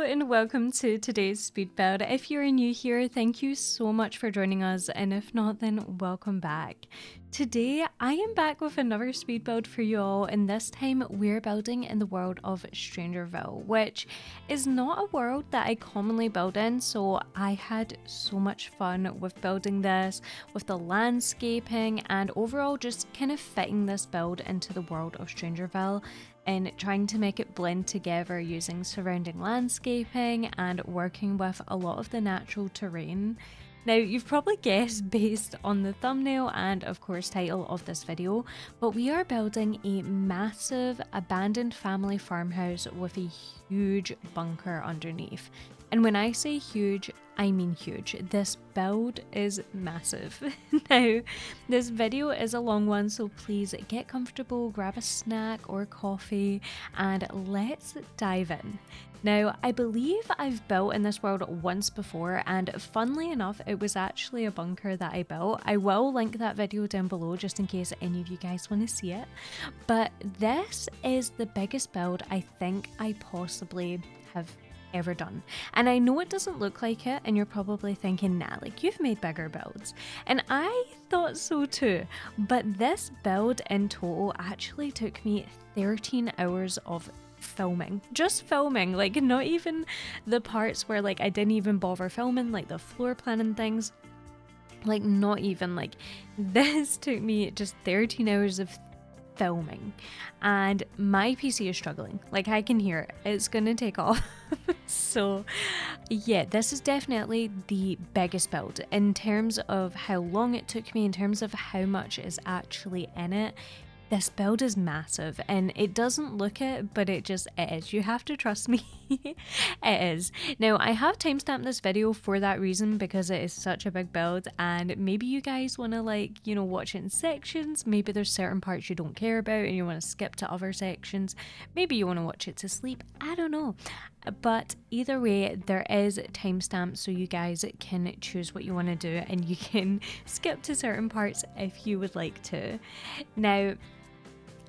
and welcome to today's speed build. If you're new here, thank you so much for joining us, and if not, then welcome back. Today I am back with another speed build for you all, and this time we're building in the world of Strangerville, which is not a world that I commonly build in, so I had so much fun with building this, with the landscaping, and overall just kind of fitting this build into the world of Strangerville and trying to make it blend together using surrounding landscaping and working with a lot of the natural terrain. Now, you've probably guessed based on the thumbnail and of course title of this video, but we are building a massive abandoned family farmhouse with a huge bunker underneath. And when I say huge, I mean huge. This build is massive. Now, this video is a long one, so please get comfortable, grab a snack or coffee, and let's dive in. Now, I believe I've built in this world once before, and funnily enough, it was actually a bunker that I built. I will link that video down below just in case any of you guys want to see it. But this is the biggest build I think I possibly have ever done. And I know it doesn't look like it, and you're probably thinking, nah, like you've made bigger builds. And I thought so too, but this build in total actually took me 13 hours of filming. Just filming, like not even the parts where like I didn't even bother filming, like the floor plan and things. Like not even, like this took me just 13 hours of filming, and my PC is struggling. Like I can hear it. It's gonna take off. So yeah, this is definitely the biggest build in terms of how long it took me, in terms of how much is actually in it. This build is massive, and it doesn't look it, but it is. You have to trust me. It is. Now, I have timestamped this video for that reason, because it is such a big build, and maybe you guys want to watch it in sections. Maybe there's certain parts you don't care about and you want to skip to other sections. Maybe you want to watch it to sleep. I don't know. But either way, there is timestamps, so you guys can choose what you want to do, and you can skip to certain parts if you would like to. Now,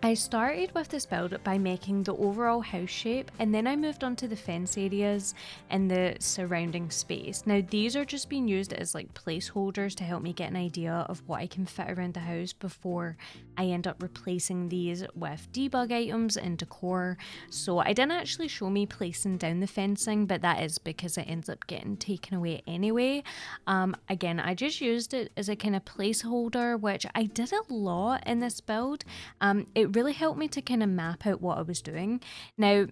I started with this build by making the overall house shape, and then I moved on to the fence areas and the surrounding space. Now these are just being used as like placeholders to help me get an idea of what I can fit around the house before I end up replacing these with debug items and decor. So I didn't actually show me placing down the fencing, but that is because it ends up getting taken away anyway. Again, I just used it as a kind of placeholder, which I did a lot in this build. It really helped me to kind of map out what I was doing. Now,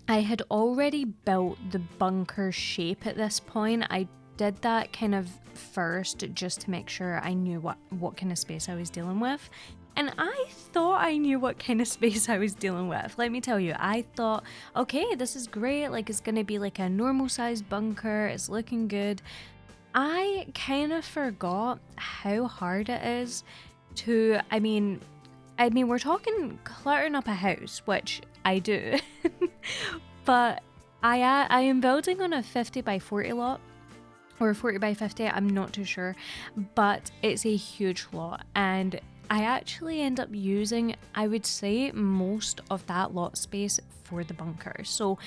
I had already built the bunker shape at this point. I did that kind of first just to make sure I knew what kind of space I was dealing with. And I thought I knew what kind of space I was dealing with. Let me tell you, I thought, okay, this is great. Like it's going to be like a normal sized bunker. It's looking good. I kind of forgot how hard it is to, I mean, we're talking cluttering up a house, which I do, but I am building on a 50 by 40 lot, or 40 by 50, I'm not too sure, but it's a huge lot, and I actually end up using, I would say, most of that lot space for the bunker, so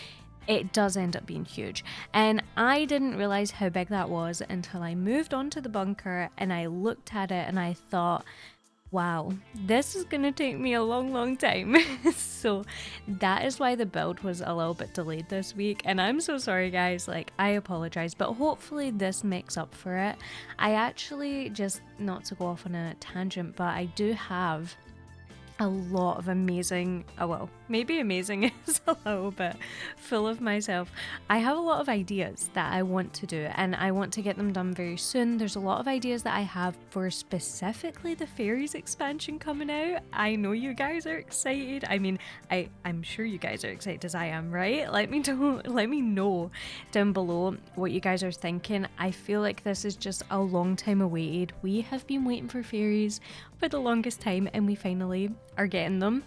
it does end up being huge. And I didn't realize how big that was until I moved on to the bunker and I looked at it and I thought, wow, this is gonna take me a long time. So that is why the build was a little bit delayed this week, and I'm so sorry guys, like I apologize, but hopefully this makes up for it. I actually, just not to go off on a tangent, but I do have a lot of amazing, well, maybe amazing is a little bit full of myself. I have a lot of ideas that I want to do, and I want to get them done very soon. There's a lot of ideas that I have for specifically the fairies expansion coming out. I know you guys are excited. I mean, I'm sure you guys are excited as I am, right? Let me know down below what you guys are thinking. I feel like this is just a long time awaited. We have been waiting for fairies for the longest time, and we finally are getting them.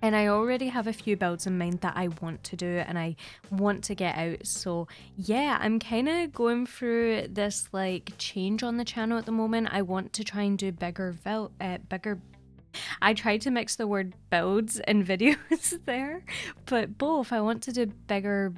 And I already have a few builds in mind that I want to do and I want to get out. So yeah, I'm kind of going through this like change on the channel at the moment. I want to try and do bigger I tried to mix the word builds and videos there, but both. I want to do bigger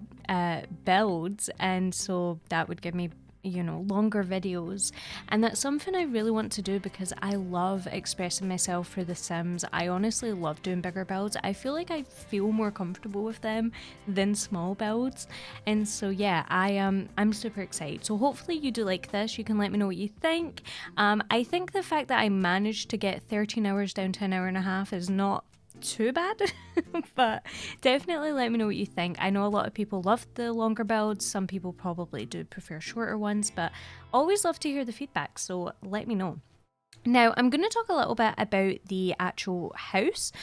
builds, and so that would give me, you know, longer videos. And that's something I really want to do because I love expressing myself through The Sims. I honestly love doing bigger builds. I feel like I feel more comfortable with them than small builds. And so yeah, I'm super excited. So hopefully you do like this. You can let me know what you think. I think the fact that I managed to get 13 hours down to an hour and a half is not too bad, but definitely let me know what you think. I know a lot of people love the longer builds, some people probably do prefer shorter ones, but always love to hear the feedback, so let me know. Now, I'm going to talk a little bit about the actual house,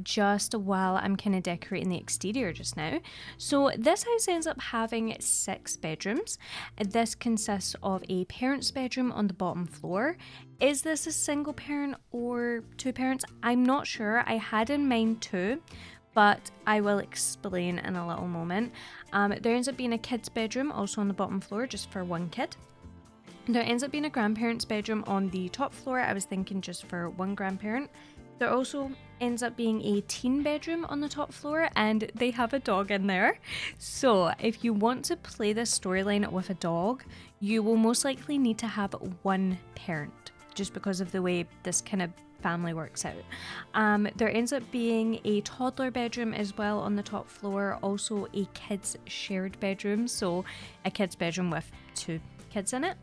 just while I'm kind of decorating the exterior just now. So this house ends up having 6 bedrooms. This consists of a parent's bedroom on the bottom floor. Is this a single parent or 2 parents? I'm not sure. I had in mind 2, but I will explain in a little moment. There ends up being a kid's bedroom also on the bottom floor, just for 1 kid. There ends up being a grandparent's bedroom on the top floor. I was thinking just for 1 grandparent. There also ends up being a teen bedroom on the top floor, and they have a dog in there. So if you want to play this storyline with a dog, you will most likely need to have 1 parent, just because of the way this kind of family works out. There ends up being a toddler bedroom as well on the top floor, also a kids shared bedroom, so a kids bedroom with 2 kids in it.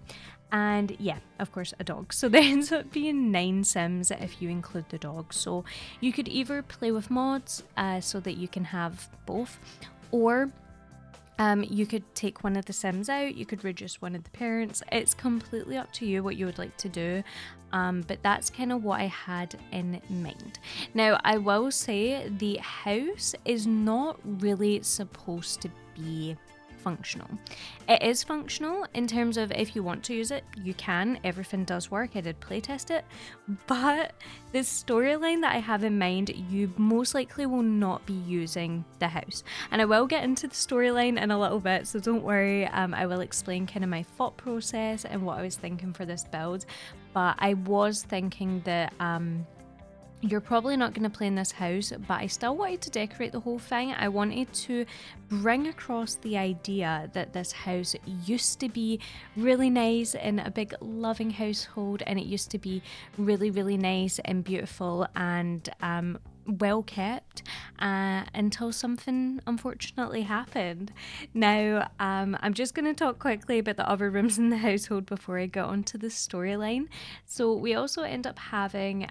And yeah, of course, a dog. So there ends up being 9 Sims if you include the dog. So you could either play with mods so that you can have both, or you could take one of the Sims out, you could reduce one of the parents. It's completely up to you what you would like to do, but that's kind of what I had in mind. Now, I will say the house is not really supposed to be functional. It is functional in terms of if you want to use it, you can. Everything does work. I did playtest it, but the storyline that I have in mind, you most likely will not be using the house. And I will get into the storyline in a little bit, so don't worry. I will explain kind of my thought process and what I was thinking for this build. But I was thinking that you're probably not going to play in this house, but I still wanted to decorate the whole thing. I wanted to bring across the idea that this house used to be really nice in a big loving household, and it used to be really, really nice and beautiful and well kept until something unfortunately happened. Now, I'm just going to talk quickly about the other rooms in the household before I get onto the storyline. So we also end up having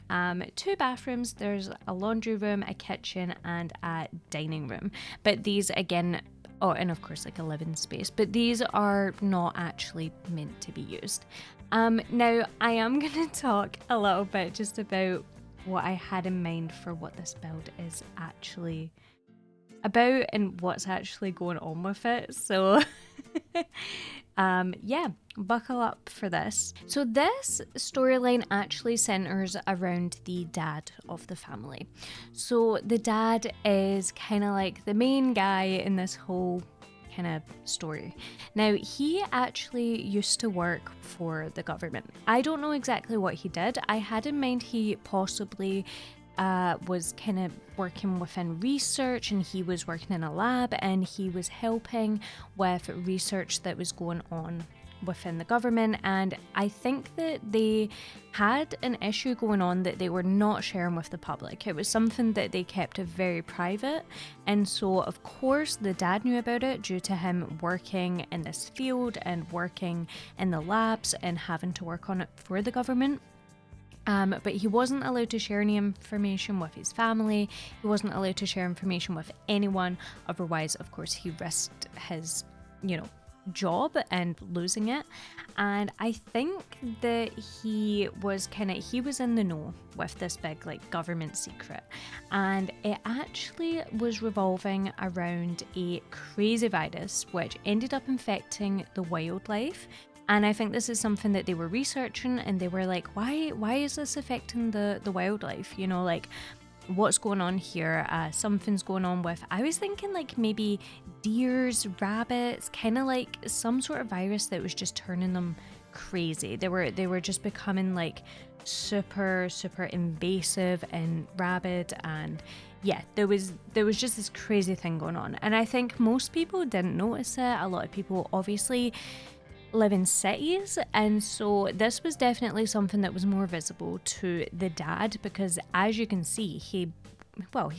2 bathrooms. There's a laundry room, a kitchen, and a dining room. But these, again, oh, and of course like a living space, but these are not actually meant to be used. Now, I am going to talk a little bit just about what I had in mind for what this build is actually about and what's actually going on with it. So yeah, buckle up for this. So this storyline actually centers around the dad of the family. So the dad is kind of like the main guy in this whole kind of story. Now, he actually used to work for the government. I don't know exactly what he did. I had in mind he possibly was kind of working within research, and he was working in a lab, and he was helping with research that was going on within the government. And I think that they had an issue going on that they were not sharing with the public. It was something that they kept very private, and so of course the dad knew about it due to him working in this field and working in the labs and having to work on it for the government. But he wasn't allowed to share any information with his family. He wasn't allowed to share information with anyone. Otherwise, of course, he risked his, job and losing it. And I think that he was in the know with this big government secret, and it actually was revolving around a crazy virus which ended up infecting the wildlife. And I think this is something that they were researching, and they were like, why is this affecting the wildlife? What's going on here? Something's going on with, I was thinking maybe deers, rabbits, kind of like some sort of virus that was just turning them crazy. They were just becoming like super invasive and rabid, and yeah, there was just this crazy thing going on. And I think most people didn't notice it. A lot of people obviously live in cities, and so this was definitely something that was more visible to the dad, because as you can see, he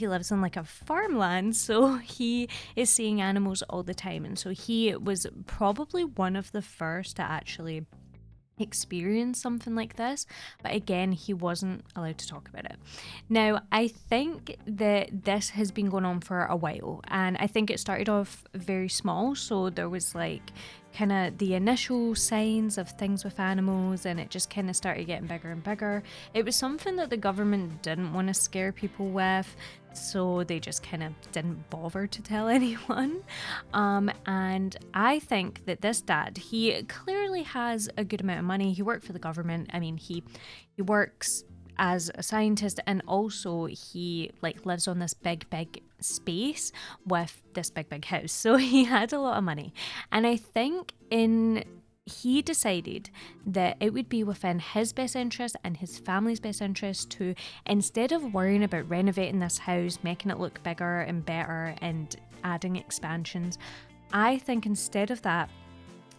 lives on like a farmland, so he is seeing animals all the time, and so he was probably one of the first to actually experience something like this. But again, he wasn't allowed to talk about it. Now, I think that this has been going on for a while, and I think it started off very small, so there was like kind of the initial signs of things with animals, and it just kind of started getting bigger and bigger. It was something that the government didn't want to scare people with, so they just kind of didn't bother to tell anyone. And I think that this dad, he clearly has a good amount of money. He worked for the government. I mean, he works as a scientist, and also he like lives on this big space with this big house, so he had a lot of money. And I think he decided that it would be within his best interest and his family's best interest to, instead of worrying about renovating this house, making it look bigger and better and adding expansions, I think instead of that,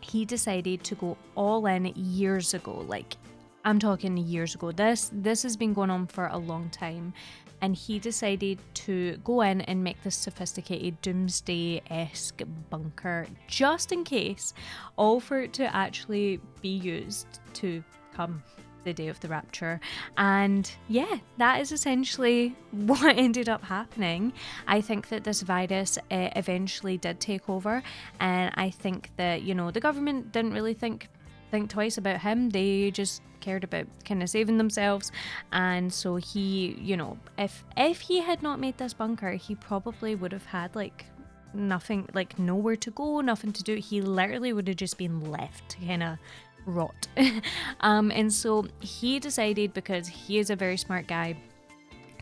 he decided to go all in years ago. Like, I'm talking years ago. This has been going on for a long time. And he decided to go in and make this sophisticated doomsday-esque bunker just in case, all for it to actually be used to come the day of the rapture. And yeah, that is essentially what ended up happening. I think that this virus eventually did take over, and I think that, you know, the government didn't really think twice about him. They just cared about kind of saving themselves. And so he, you know, if he had not made this bunker, he probably would have had like nothing, like nowhere to go, nothing to do. He literally would have just been left to kind of rot. And so he decided, because he is a very smart guy,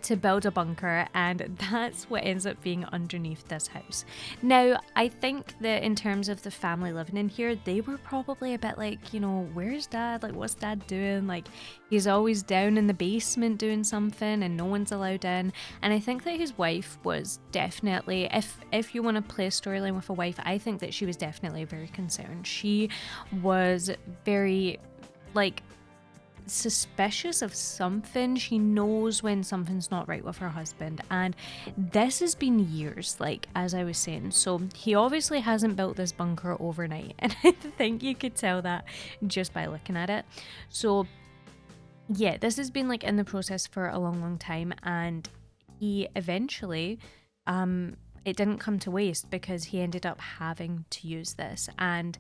to build a bunker, and that's what ends up being underneath this house. Now, I think that in terms of the family living in here, they were probably a bit like, you know, where's dad? Like, what's dad doing? Like, he's always down in the basement doing something and no one's allowed in. And I think that his wife was definitely, if you want to play a storyline with a wife, I think that she was definitely very concerned. She was very, like, suspicious of something. She knows when something's not right with her husband, and this has been years, like as I was saying. So he obviously hasn't built this bunker overnight, and I think you could tell that just by looking at it. So yeah, this has been like in the process for a long time, and he eventually it didn't come to waste, because he ended up having to use this. And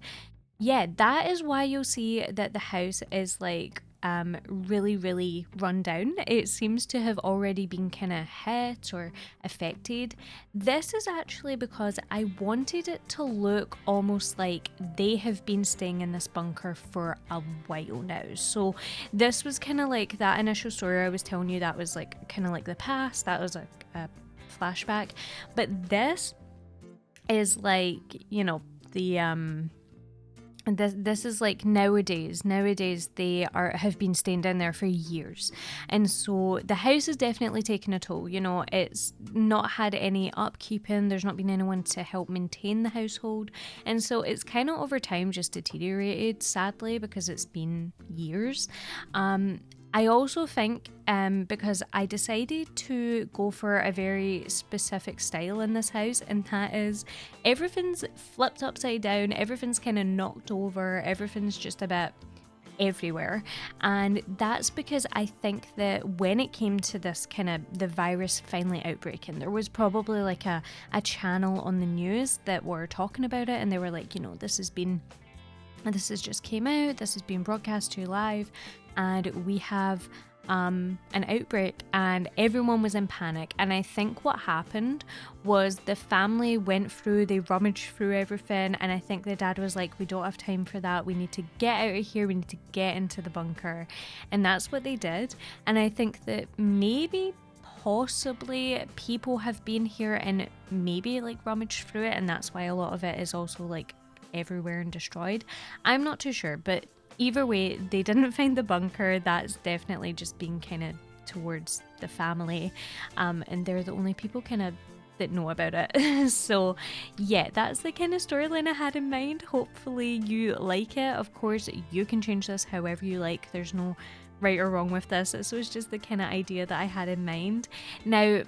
yeah, that is why you'll see that the house is like really run down. It seems to have already been kind of hit or affected. This is actually because I wanted it to look almost like they have been staying in this bunker for a while now. So this was kind of like that initial story I was telling you, that was like kind of like the past, that was a flashback. But this is like, you know, the this is like nowadays they have been staying down there for years, and so the house has definitely taken a toll. You know, it's not had any upkeeping, there's not been anyone to help maintain the household, and so it's kind of over time just deteriorated, sadly, because it's been years. I also think because I decided to go for a very specific style in this house, and that is everything's flipped upside down, everything's kind of knocked over, everything's just a bit everywhere. And that's because I think that when it came to this kind of the virus finally outbreaking, there was probably like a channel on the news that were talking about it, and they were like, you know, this has just came out, this has been broadcast to you live, and we have an outbreak, and everyone was in panic. And I think what happened was the family went through, they rummaged through everything, and I think the dad was like, we don't have time for that, we need to get out of here, we need to get into the bunker. And that's what they did. And I think that maybe possibly people have been here and maybe like rummaged through it, and that's why a lot of it is also like everywhere and destroyed. I'm not too sure, but either way, they didn't find the bunker. That's definitely just being kind of towards the family, and they're the only people kind of that know about it. So yeah, that's the kind of storyline I had in mind. Hopefully you like it. Of course, you can change this however you like. There's no right or wrong with this. So it's just the kind of idea that I had in mind. Now,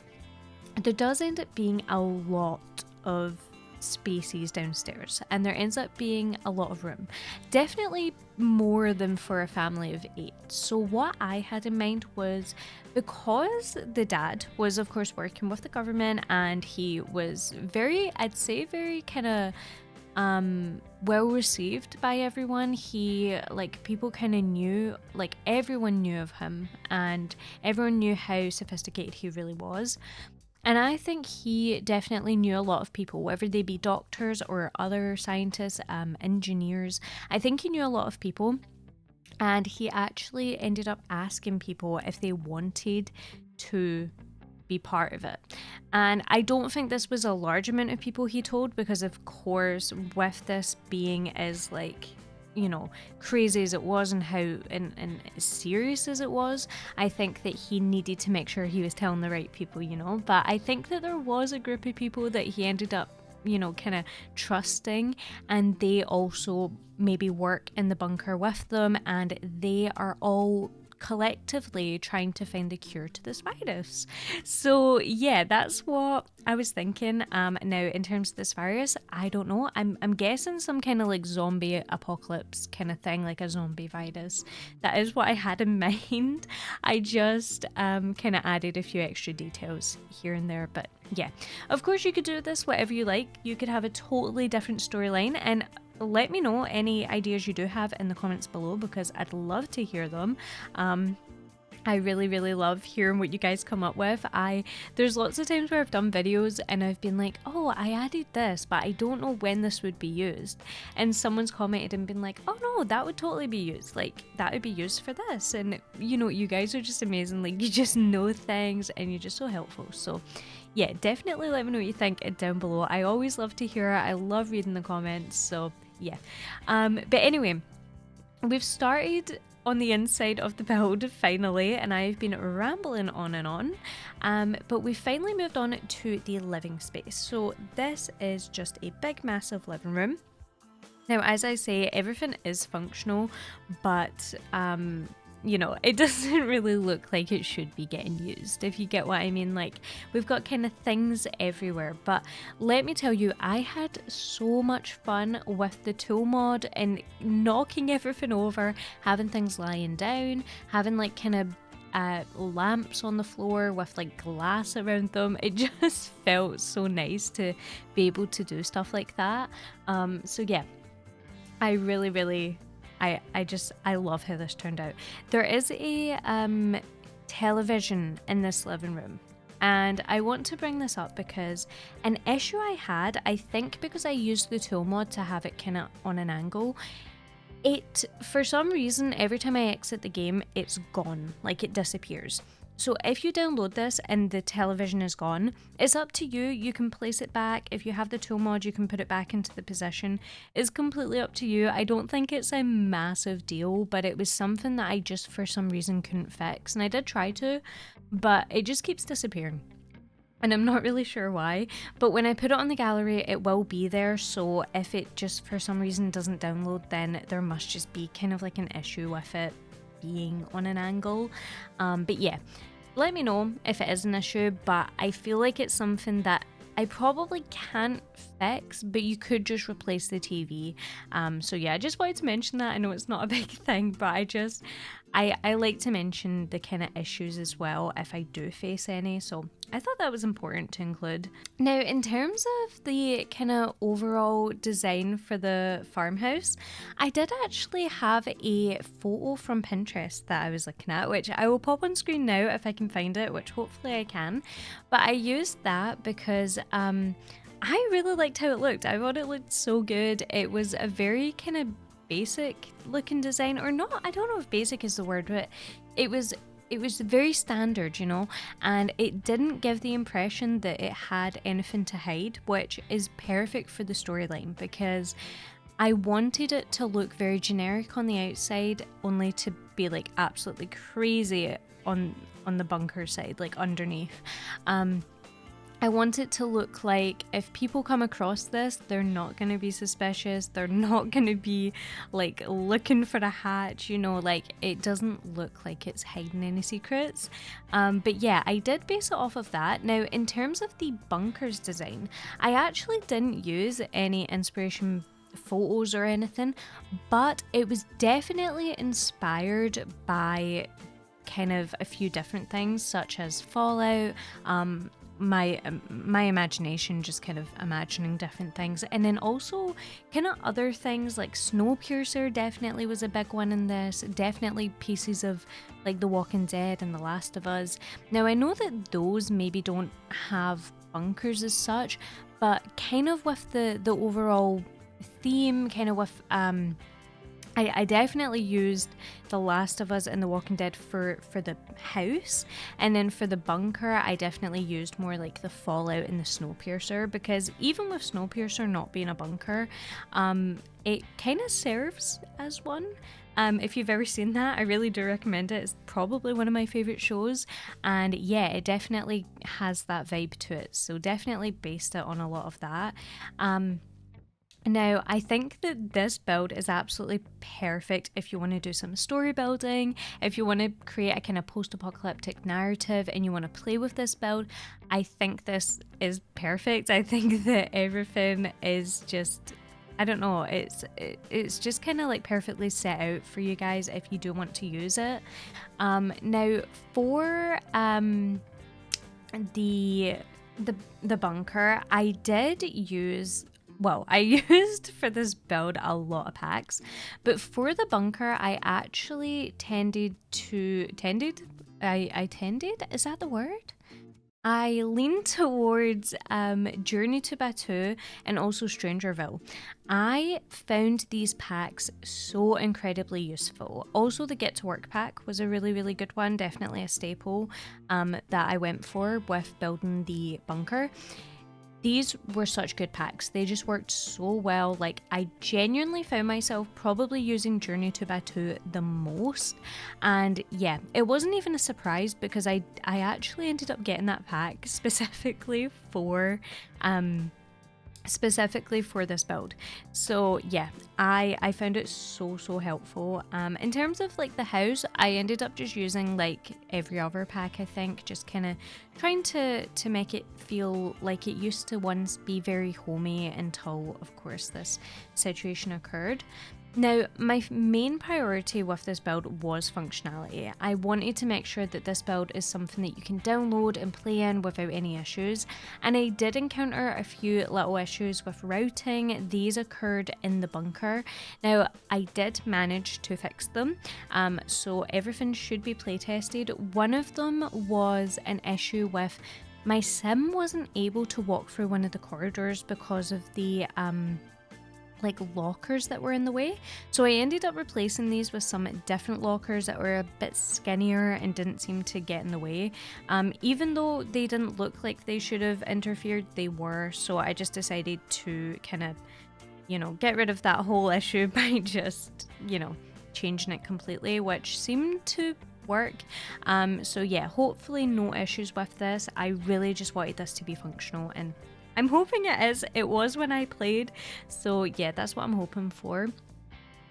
there does end up being a lot of spaces downstairs, and there ends up being a lot of room, definitely more than for a family of 8. So what I had in mind was, because the dad was of course working with the government, and he was very, I'd say very kind of well received by everyone. He, like, people kind of knew, like, everyone knew of him, and everyone knew how sophisticated he really was. And I think he definitely knew a lot of people, whether they be doctors or other scientists, engineers. I think he knew a lot of people, and he actually ended up asking people if they wanted to be part of it. And I don't think this was a large amount of people he told, because of course, with this being as, like, you know, crazy as it was and how and as serious as it was, I think that he needed to make sure he was telling the right people, you know. But I think that there was a group of people that he ended up, you know, kind of trusting, and they also maybe work in the bunker with them, and they are all collectively trying to find a cure to this virus. So yeah, that's what I was thinking. Now, in terms of this virus, I don't know. I'm guessing some kind of like zombie apocalypse kind of thing, like a zombie virus. That is what I had in mind. I just kind of added a few extra details here and there, but yeah. Of course, you could do this whatever you like. You could have a totally different storyline, and let me know any ideas you do have in the comments below, because I'd love to hear them. I really love hearing what you guys come up with. There's lots of times where I've done videos and I've been like, oh, I added this, but I don't know when this would be used. And someone's commented and been like, oh no, that would totally be used. Like, that would be used for this. And you know, you guys are just amazing. Like, you just know things and you're just so helpful. So yeah, definitely let me know what you think down below. I always love to hear it. I love reading the comments. So yeah. But anyway, we've started on the inside of the build finally, and I've been rambling on and on, but we finally moved on to the living space. So this is just a big massive living room. Now, as I say, everything is functional, but you know, it doesn't really look like it should be getting used, if you get what I mean. Like, we've got kind of things everywhere, but let me tell you, I had so much fun with the tool mod and knocking everything over, having things lying down, having like kind of lamps on the floor with like glass around them. It just felt so nice to be able to do stuff like that. So yeah, I really I love how this turned out. There is a television in this living room, and I want to bring this up because an issue I had, I think because I used the tool mod to have it kind of on an angle, it, for some reason, every time I exit the game, it's gone, like it disappears. So if you download this and the television is gone, it's up to you. You can place it back. If you have the tool mod, you can put it back into the position. It's completely up to you. I don't think it's a massive deal, but it was something that I just for some reason couldn't fix. And I did try to, but it just keeps disappearing. And I'm not really sure why, but when I put it on the gallery, it will be there. So if it just for some reason doesn't download, then there must just be kind of like an issue with it being on an angle. But yeah, let me know if it is an issue, but I feel like it's something that I probably can't fix, but you could just replace the TV. So yeah, I just wanted to mention that. I know it's not a big thing, but I like to mention the kind of issues as well if I do face any, so I thought that was important to include. Now, in terms of the kind of overall design for the farmhouse, I did actually have a photo from Pinterest that I was looking at, which I will pop on screen now if I can find it, which hopefully I can. But I used that because I really liked how it looked. I thought it looked so good. It was a very kind of basic looking design, or not, I don't know if basic is the word, but it was very standard, you know, and it didn't give the impression that it had anything to hide, which is perfect for the storyline, because I wanted it to look very generic on the outside, only to be like absolutely crazy on the bunker side, like underneath. I want it to look like if people come across this, they're not going to be suspicious. They're not going to be like looking for a hatch, you know, like it doesn't look like it's hiding any secrets. But yeah, I did base it off of that. Now, in terms of the bunker's design, I actually didn't use any inspiration photos or anything, but it was definitely inspired by kind of a few different things, such as Fallout, my imagination, just kind of imagining different things, and then also kind of other things like Snowpiercer definitely was a big one in this, definitely pieces of like The Walking Dead and The Last of Us. Now I know that those maybe don't have bunkers as such, but kind of with the overall theme, kind of with I definitely used The Last of Us and The Walking Dead for the house, and then for the bunker I definitely used more like the Fallout and the Snowpiercer, because even with Snowpiercer not being a bunker, it kind of serves as one. If you've ever seen that, I really do recommend it. It's probably one of my favorite shows, and yeah, it definitely has that vibe to it, so definitely based it on a lot of that. Now, I think that this build is absolutely perfect if you want to do some story building, if you want to create a kind of post-apocalyptic narrative and you want to play with this build. I think this is perfect. I think that everything is just, I don't know, it's just kind of like perfectly set out for you guys if you do want to use it. Now, for the bunker, I did use... Well, I used for this build a lot of packs, but for the bunker, I actually tended, is that the word? I lean towards Journey to Batuu and also Strangerville. I found these packs so incredibly useful. Also, the Get to Work pack was a really, really good one, definitely a staple that I went for with building the bunker. These were such good packs. They just worked so well. Like, I genuinely found myself probably using Journey to Batuu the most. And yeah, it wasn't even a surprise because I actually ended up getting that pack specifically for this build. So yeah, I found it so helpful. In terms of like the house, I ended up just using like every other pack, I think, just kind of trying to make it feel like it used to once be very homey until of course this situation occurred. Now, my main priority with this build was functionality. I wanted to make sure that this build is something that you can download and play in without any issues, and I did encounter a few little issues with routing. These occurred in the bunker. Now, I did manage to fix them, so everything should be playtested. One of them was an issue with my sim wasn't able to walk through one of the corridors because of the like lockers that were in the way. So I ended up replacing these with some different lockers that were a bit skinnier and didn't seem to get in the way. Even though they didn't look like they should have interfered, they were. So I just decided to kind of, you know, get rid of that whole issue by just, you know, changing it completely, which seemed to work. So yeah, hopefully no issues with this. I really just wanted this to be functional, and I'm hoping it is. It was when I played, so yeah, that's what I'm hoping for.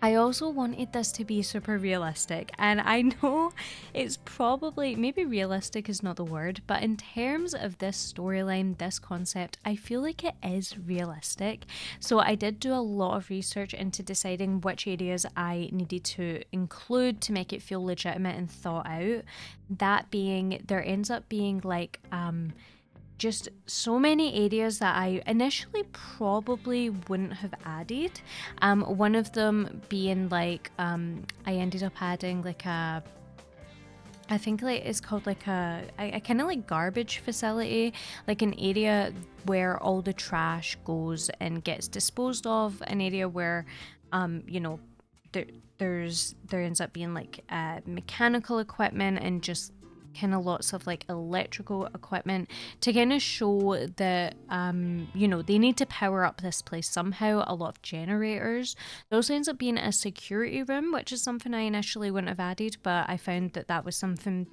I also wanted this to be super realistic, and I know it's probably, maybe realistic is not the word, but in terms of this storyline, this concept, I feel like it is realistic. So I did do a lot of research into deciding which areas I needed to include to make it feel legitimate and thought out. That being, there ends up being like, just so many areas that I initially probably wouldn't have added. One of them being like, I ended up adding like I think like it's called like a kind of like garbage facility, like an area where all the trash goes and gets disposed of, an area where, you know, there ends up being like mechanical equipment and just kind of lots of like electrical equipment to kind of show that you know, they need to power up this place somehow. A lot of generators. There also ends up being a security room, which is something I initially wouldn't have added, but I found that that was something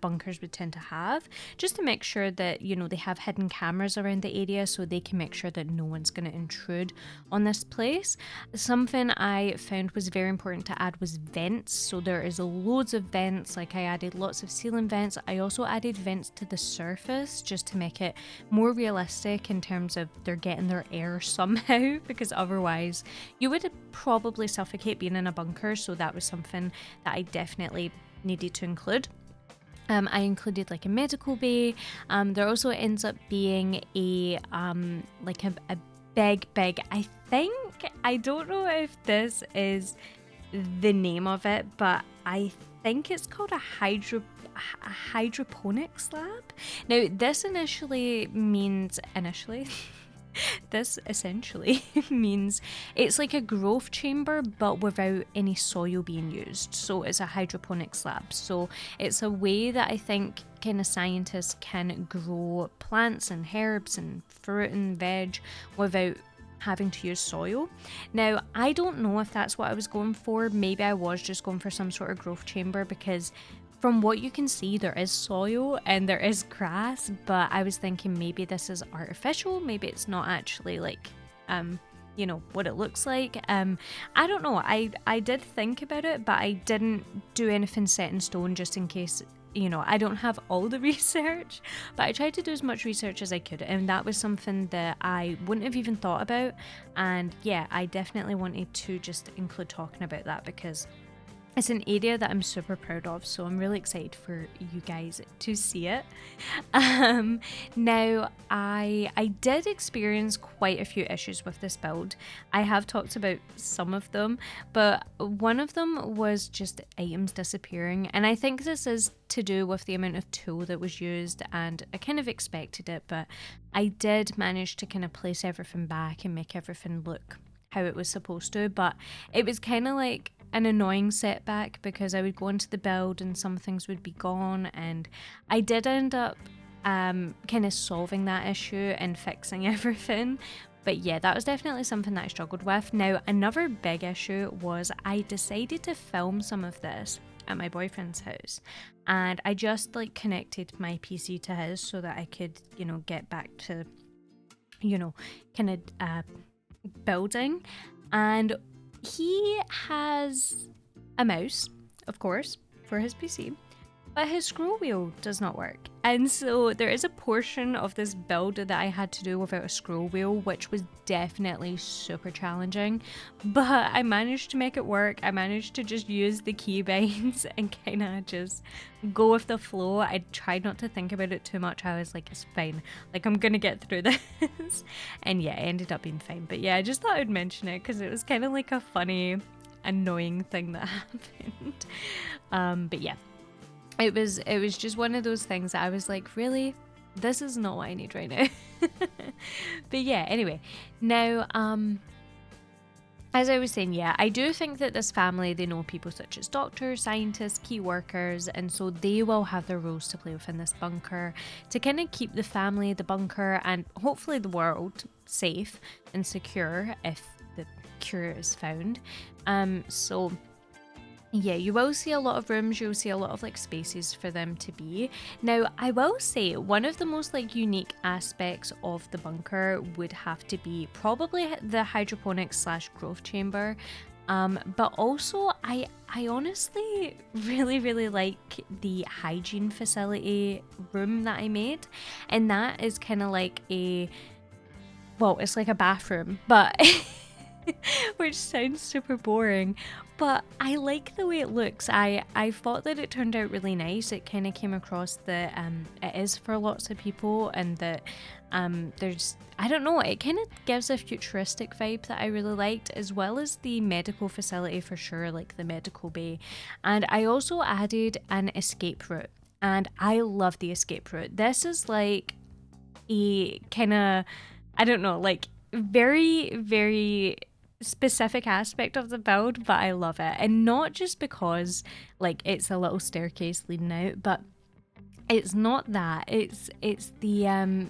bunkers would tend to have, just to make sure that, you know, they have hidden cameras around the area so they can make sure that no one's going to intrude on this place. Something I found was very important to add was vents. So there is loads of vents. Like, I added lots of ceiling vents. I also added vents to the surface just to make it more realistic in terms of they're getting their air somehow, because otherwise you would probably suffocate being in a bunker. So that was something that I definitely needed to include. I included like a medical bay. There also ends up being a like a big, I don't know if this is the name of it, but I think it's called a hydroponics lab. Now, this this essentially means it's like a growth chamber but without any soil being used. So it's a hydroponics lab. So it's a way that I think kind of scientists can grow plants and herbs and fruit and veg without having to use soil. Now, I don't know if that's what I was going for. Maybe I was just going for some sort of growth chamber, because from what you can see, there is soil and there is grass, but I was thinking maybe this is artificial. Maybe it's not actually like, you know, what it looks like. I don't know. I did think about it, but I didn't do anything set in stone, just in case, you know, I don't have all the research, but I tried to do as much research as I could, and that was something that I wouldn't have even thought about. And yeah, I definitely wanted to just include talking about that, because it's an area that I'm super proud of, so I'm really excited for you guys to see it. Now, I did experience quite a few issues with this build. I have talked about some of them, but one of them was just items disappearing, and I think this is to do with the amount of tool that was used, and I kind of expected it, but I did manage to kind of place everything back and make everything look how it was supposed to, but it was kind of like an annoying setback, because I would go into the build and some things would be gone, and I did end up kind of solving that issue and fixing everything. But yeah, that was definitely something that I struggled with. Now, another big issue was I decided to film some of this at my boyfriend's house, and I just like connected my PC to his so that I could, you know, get back to, you know, kind of building. And he has a mouse, of course, for his PC, but his scroll wheel does not work. And so there is a portion of this build that I had to do without a scroll wheel, which was definitely super challenging, but I managed to make it work. I managed to just use the keybinds and kind of just go with the flow. I tried not to think about it too much. I was like, it's fine. Like, I'm gonna get through this. And yeah, it ended up being fine. But yeah, I just thought I'd mention it because it was kind of like a funny, annoying thing that happened. But yeah. It was just one of those things that I was like, really? This is not what I need right now. But yeah, anyway. Now, as I was saying, yeah, I do think that this family, they know people such as doctors, scientists, key workers, and so they will have their roles to play within this bunker to kind of keep the family, the bunker, and hopefully the world safe and secure if the cure is found. So yeah, you will see a lot of rooms, you'll see a lot of like spaces for them to be. Now, I will say one of the most like unique aspects of the bunker would have to be probably the hydroponics / growth chamber. But also I honestly really like the hygiene facility room that I made. And that is kind of like it's like a bathroom, but which sounds super boring, but I like the way it looks. I thought that it turned out really nice. It kind of came across that it is for lots of people, and that there's, I don't know, it kind of gives a futuristic vibe that I really liked, as well as the medical facility for sure, like the medical bay. And I also added an escape route, and I love the escape route. This is like a kind of, I don't know, like very specific aspect of the build, but I love it. And not just because like it's a little staircase leading out, but It's not that. It's the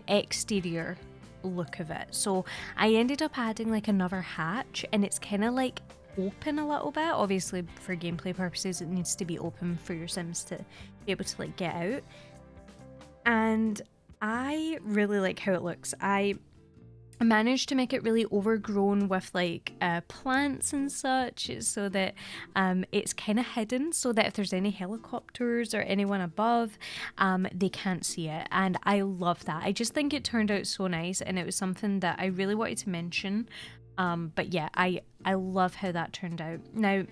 exterior look of it. So I ended up adding like another hatch, and it's kind of like open a little bit. Obviously, for gameplay purposes, it needs to be open for your Sims to be able to like get out. And I really like how it looks. I managed to make it really overgrown with like plants and such, so that it's kind of hidden, so that if there's any helicopters or anyone above, they can't see it. And I love that. I just think it turned out so nice, and it was something that I really wanted to mention. But yeah, I love how that turned out. Now,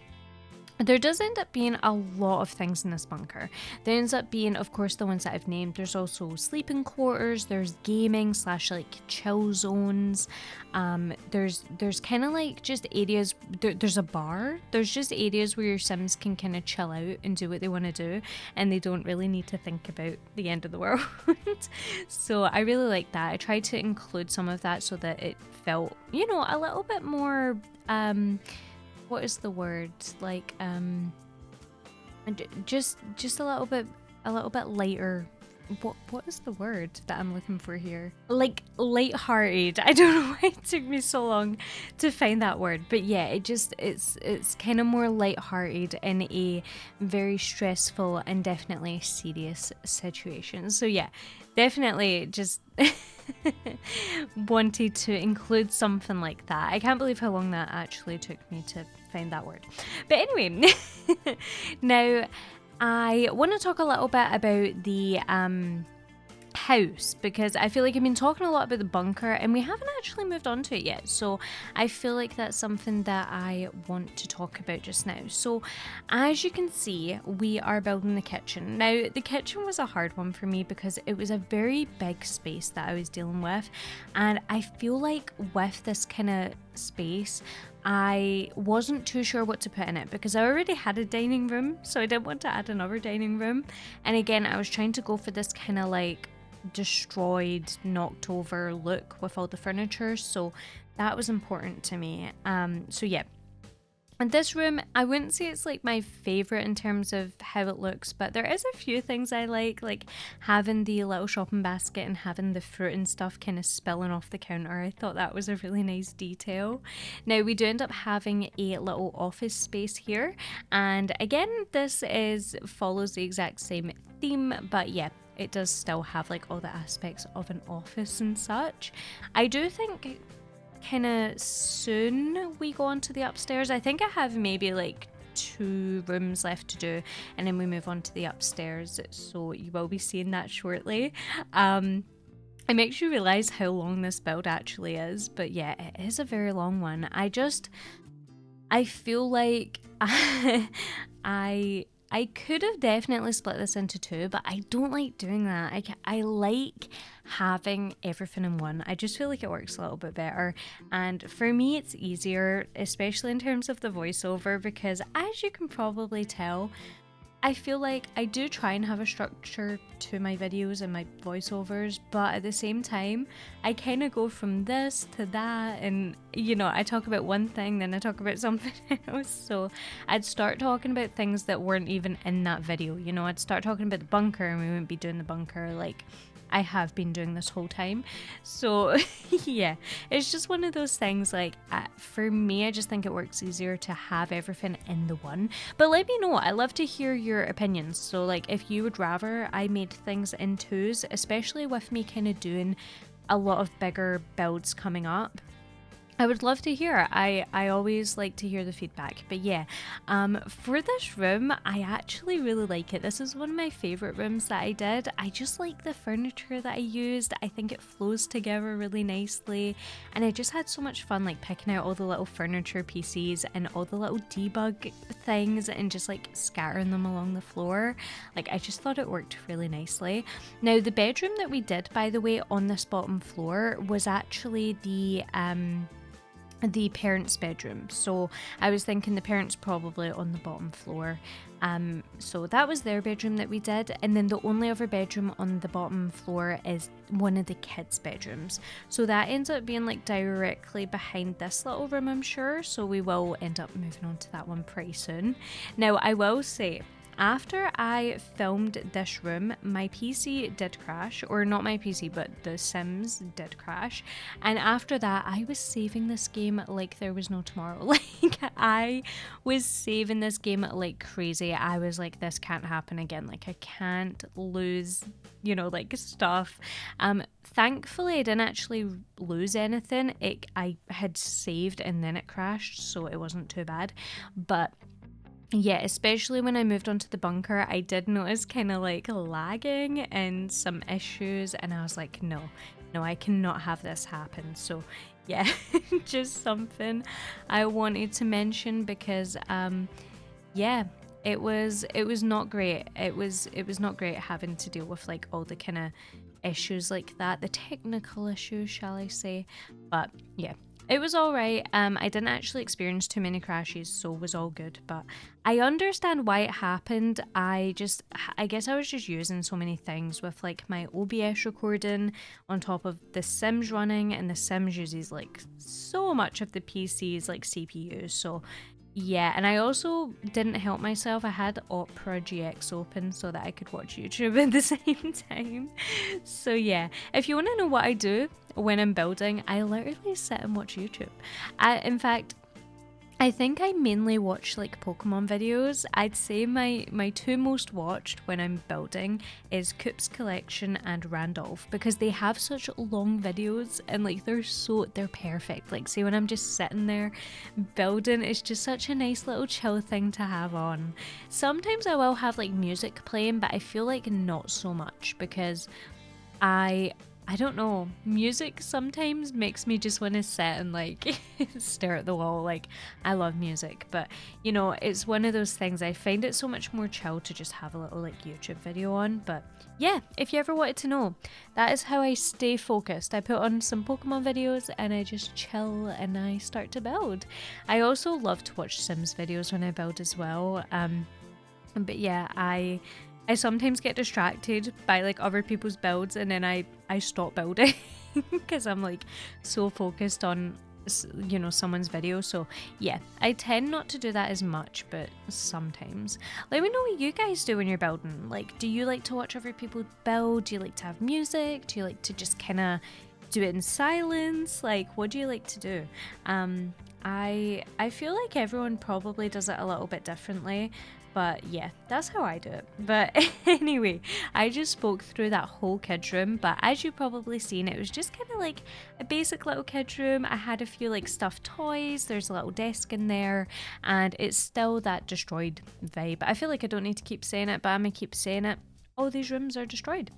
there does end up being a lot of things in this bunker. There ends up being, of course, the ones that I've named. There's also sleeping quarters, there's gaming / like chill zones. There's kind of like just areas, there's a bar. There's just areas where your Sims can kind of chill out and do what they want to do, and they don't really need to think about the end of the world. So I really like that. I tried to include some of that so that it felt, you know, a little bit more, what is the word, like just a little bit lighter. What is the word that I'm looking for here? Like light-hearted. I don't know why it took me so long to find that word, but yeah, it's kind of more light-hearted in a very stressful and definitely serious situation. So yeah, definitely just wanted to include something like that. I can't believe how long that actually took me to find that word. But anyway, now I want to talk a little bit about the house, because I feel like I've been talking a lot about the bunker and we haven't actually moved on to it yet. So I feel like that's something that I want to talk about just now. So as you can see, we are building the kitchen. Now, the kitchen was a hard one for me because it was a very big space that I was dealing with, and I feel like with this kind of space, I wasn't too sure what to put in it because I already had a dining room, so I didn't want to add another dining room. And again, I was trying to go for this kind of like destroyed, knocked over look with all the furniture, so that was important to me. So yeah, and this room, I wouldn't say it's like my favorite in terms of how it looks, but there is a few things I like having the little shopping basket and having the fruit and stuff kind of spilling off the counter. I thought that was a really nice detail. Now, we do end up having a little office space here, and again, this follows the exact same theme, but yeah, it does still have like all the aspects of an office and such. I do think kind of soon we go on to the upstairs. I think I have maybe like 2 rooms left to do, and then we move on to the upstairs, so you will be seeing that shortly. It makes you realize how long this build actually is, but yeah, it is a very long one. I feel like I could have definitely split this into 2, but I don't like doing that. I like having everything in one. I just feel like it works a little bit better. And for me, it's easier, especially in terms of the voiceover, because as you can probably tell, I feel like I do try and have a structure to my videos and my voiceovers, but at the same time, I kind of go from this to that, and you know, I talk about one thing, then I talk about something else. So I'd start talking about things that weren't even in that video. You know, I'd start talking about the bunker and we wouldn't be doing the bunker like I have been doing this whole time. So yeah, it's just one of those things, like for me, I just think it works easier to have everything in the one. But let me know, I love to hear your opinions. So like, if you would rather I made things in 2s, especially with me kind of doing a lot of bigger builds coming up, I would love to hear. I always like to hear the feedback. But yeah, for this room, I actually really like it. This is one of my favorite rooms that I did. I just like the furniture that I used. I think it flows together really nicely, and I just had so much fun like picking out all the little furniture pieces and all the little debug things and just like scattering them along the floor. Like, I just thought it worked really nicely. Now, the bedroom that we did, by the way, on this bottom floor was actually the parents' bedroom. So I was thinking the parents probably on the bottom floor. So that was their bedroom that we did. And then the only other bedroom on the bottom floor is one of the kids' bedrooms. So that ends up being like directly behind this little room, I'm sure. So we will end up moving on to that one pretty soon. Now, I will say, after I filmed this room, my PC did crash, or not my PC, but the Sims did crash. And after that, I was saving this game like there was no tomorrow. Like, I was saving this game like crazy. I was like, this can't happen again. Like, I can't lose, like stuff. Thankfully, I didn't actually lose anything. I had saved and then it crashed, so it wasn't too bad. But yeah, especially when I moved onto the bunker, I did notice kind of like lagging and some issues, and I was like, no, I cannot have this happen. So yeah, just something I wanted to mention because yeah, it was not great. It was not great having to deal with like all the kind of issues like that, the technical issues, shall I say. But yeah, it was all right. I didn't actually experience too many crashes, so it was all good. But I understand why it happened. I guess I was just using so many things with like my OBS recording on top of the Sims running, and the Sims uses like so much of the PC's like CPU. So yeah, and I also didn't help myself. I had Opera GX open so that I could watch YouTube at the same time. So yeah, if you want to know what I do when I'm building, I literally sit and watch YouTube. In fact, I think I mainly watch like Pokemon videos. I'd say my two most watched when I'm building is Coop's Collection and Randolph, because they have such long videos and like they're perfect. Like, see, when I'm just sitting there building, it's just such a nice little chill thing to have on. Sometimes I will have like music playing, but I feel like not so much because I don't know, music sometimes makes me just want to sit and like stare at the wall. Like, I love music, but it's one of those things. I find it so much more chill to just have a little like YouTube video on. But yeah, if you ever wanted to know, that is how I stay focused. I put on some Pokemon videos and I just chill and I start to build. I also love to watch Sims videos when I build as well. But yeah, I sometimes get distracted by like other people's builds, and then I stop building because I'm like so focused on someone's video. So yeah, I tend not to do that as much, but sometimes. Let me know what you guys do when you're building. Like, do you like to watch other people build? Do you like to have music? Do you like to just kind of do it in silence? Like, what do you like to do? I feel like everyone probably does it a little bit differently. But yeah, that's how I do it. But anyway, I just spoke through that whole kids room, but as you've probably seen, it was just kind of like a basic little kids room. I had a few like stuffed toys, there's a little desk in there, and it's still that destroyed vibe. I feel like I don't need to keep saying it, but I'm gonna keep saying it. All these rooms are destroyed.